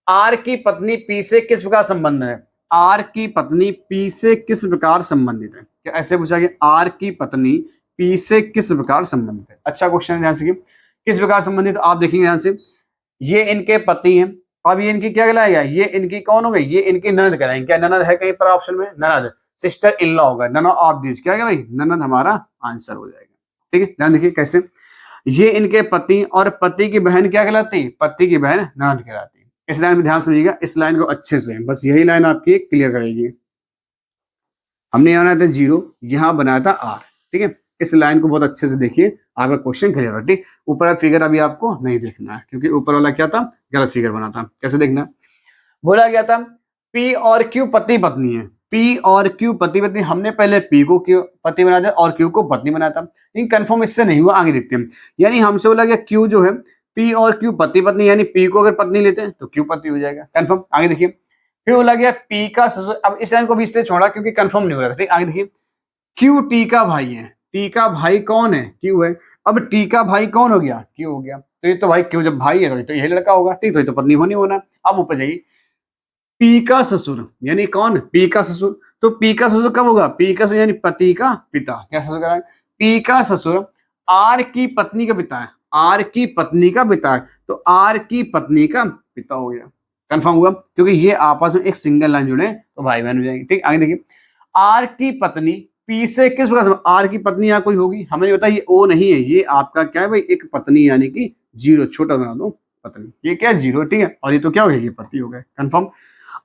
आर की पत्नी पी से किस प्रकार संबंध है, आर की पत्नी पी से किस प्रकार संबंधित है, क्या ऐसे पूछा गया, आर की पत्नी पी से किस प्रकार संबंधित है, अच्छा क्वेश्चन है, ध्यान से किस प्रकार संबंधित, आप देखेंगे ध्यान से, ये इनके पति हैं, अब ये इनकी क्या कहलाएगा, ये इनकी कौन हो गई, ये इनकी ननद कहलाएंगे, क्या ननद है कहीं पर ऑप्शन में, ननद, सिस्टर इन लॉ होगा, नन ऑफ दिस, क्या है भाई, ननद हमारा आंसर हो जाएगा, ठीक है। ध्यान देखिए कैसे, ये इनके पति और पति की बहन क्या कहलाती है, पति की बहन ननद कहलाती है, इस लाइन में ध्यान समझिएगा, इस लाइन को अच्छे से, बस यही लाइन आपकी क्लियर करेगी, हमने यहाँ बनाया था 0, यहाँ बनाया था R, ठीक है। इस लाइन को बहुत अच्छे से देखिए, आपका क्वेश्चन क्लियर है, ठीक। ऊपर वाला फिगर अभी आपको नहीं देखना है क्योंकि ऊपर वाला क्या था, गलत फिगर बना था, कैसे देखना, बोला गया था P और Q पति पत्नी है, P और Q पति पत्नी, हमने पहले P को Q पति बनाया था और Q को पत्नी बनाया था, लेकिन कंफर्म इससे नहीं हुआ, आगे देखते हैं। यानी हमसे बोला गया Q जो है P और Q पति पत्नी, यानी P को अगर पत्नी लेते हैं तो Q पति हो जाएगा, कंफर्म। आगे देखिए, फिर बोला गया P का ससुर, अब इस लाइन को भी इसलिए छोड़ा क्योंकि कंफर्म नहीं हो रहा था, ठीक। आगे देखिए, Q T का भाई है, T का भाई कौन है, Q है, अब T का भाई कौन हो गया, Q हो गया, तो ये तो भाई Q जब भाई है तो यही लड़का होगा, ठीक, तो ये तो पत्नी होनी होना। अब ऊपर जाइए, पी का ससुर यानी कौन, पी का ससुर, तो पी का ससुर कब होगा, पी का ससुर यानी पति का पिता, क्या ससुर कह रहा है, पी का ससुर आर की पत्नी का पिता है, आर की पत्नी का पिता है, तो आर की पत्नी का पिता हो गया, कंफर्म हुआ, क्योंकि ये आपस में एक सिंगल लाइन जुड़े तो भाई बहन हो जाएंगे, ठीक। आगे देखिए, आर की पत्नी पी से किस प्रकार, आर की पत्नी यहाँ कोई होगी, हमें नहीं पता, ये ओ नहीं है, ये आपका क्या है भाई, एक पत्नी यानी कि 0, छोटा बना दो पत्नी, ये क्या 0, ठीक है, और ये तो क्या हो गया, ये पति हो गए, कंफर्म।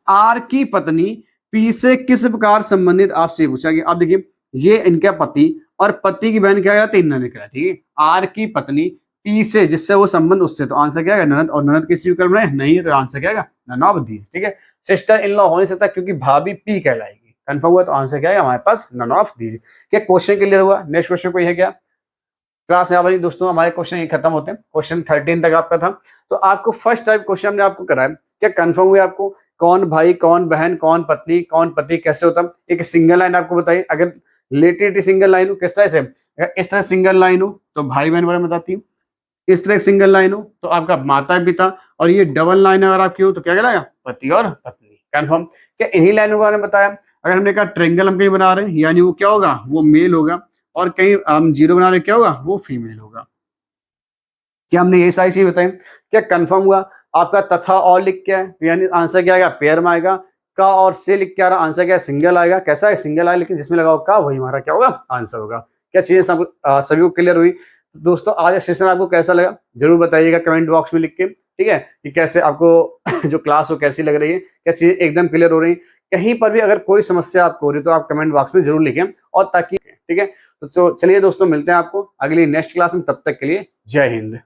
आर की पत्नी पी से किस प्रकार संबंधित, आपसे पूछा गया। अब देखिए, ये इनका पति और पति की बहन क्या कहलाती है, ननद कहलाती है, ठीक है। आर की पत्नी पी से, जिससे वो संबंध उससे, तो आंसर क्या है, ननद, और ननद किसी विकल्प में नहीं है तो आंसर क्या है, नन ऑफ दीज, ठीक है। सिस्टर इन लॉ हो नहीं सकता क्योंकि भाभी पी कहलाएगी, कंफर्म हुआ, तो आंसर क्या है हमारे पास, नन ऑफ दीज। क्या क्वेश्चन क्लियर हुआ, नेक्स्ट क्वेश्चन कोई है क्या, क्लास यहाँ पर दोस्तों हमारे क्वेश्चन ये खत्म होते हैं, क्वेश्चन 13 तक आपका था, तो आपको फर्स्ट टाइप क्वेश्चन हमने आपको कराया, क्या कंफर्म हुआ आपको, कौन भाई, कौन बहन, कौन पत्नी, कौन पति कैसे होता है, एक सिंगल लाइन आपको बताइए, अगर रिलेटेड सिंगल लाइन हो किस तरह से, अगर इस तरह सिंगल लाइन हो तो भाई बहन बारे में बताती हूँ, इस तरह सिंगल लाइन हो तो आपका माता पिता, और ये डबल लाइन अगर आपकी हो तो क्या कहलाएगा, पति और पत्नी, कंफर्म। क्या इन्हीं लाइनों के बारे में बताया, अगर हमने कहा ट्रायंगल हम कहीं बना रहे हैं यानी वो क्या होगा, वो मेल होगा, और कहीं हम 0 बना रहे क्या होगा, वो फीमेल होगा। क्या हमने ये सारी चीज बताई, क्या कंफर्म हुआ आपका, तथा और लिख क्या है यानी आंसर क्या आएगा, पेयर में आएगा, का और से लिख के आ रहा, आंसर क्या है, सिंगल आएगा, कैसा है, सिंगल आएगा, लेकिन जिसमें लगा का वही हमारा क्या होगा, आंसर होगा। क्या चीजें सभी को क्लियर हुई, तो दोस्तों आज सेशन आपको कैसा लगा जरूर बताइएगा कमेंट बॉक्स में लिख के, ठीक है, कि कैसे आपको जो क्लास हो कैसी लग रही है, क्या चीजें एकदम क्लियर हो रही है, कहीं पर भी अगर कोई समस्या आपको हो रही है तो आप कमेंट बॉक्स में जरूर लिखें, और ताकि, ठीक है, तो चलिए दोस्तों मिलते हैं आपको अगली नेक्स्ट क्लास में, तब तक के लिए जय हिंद।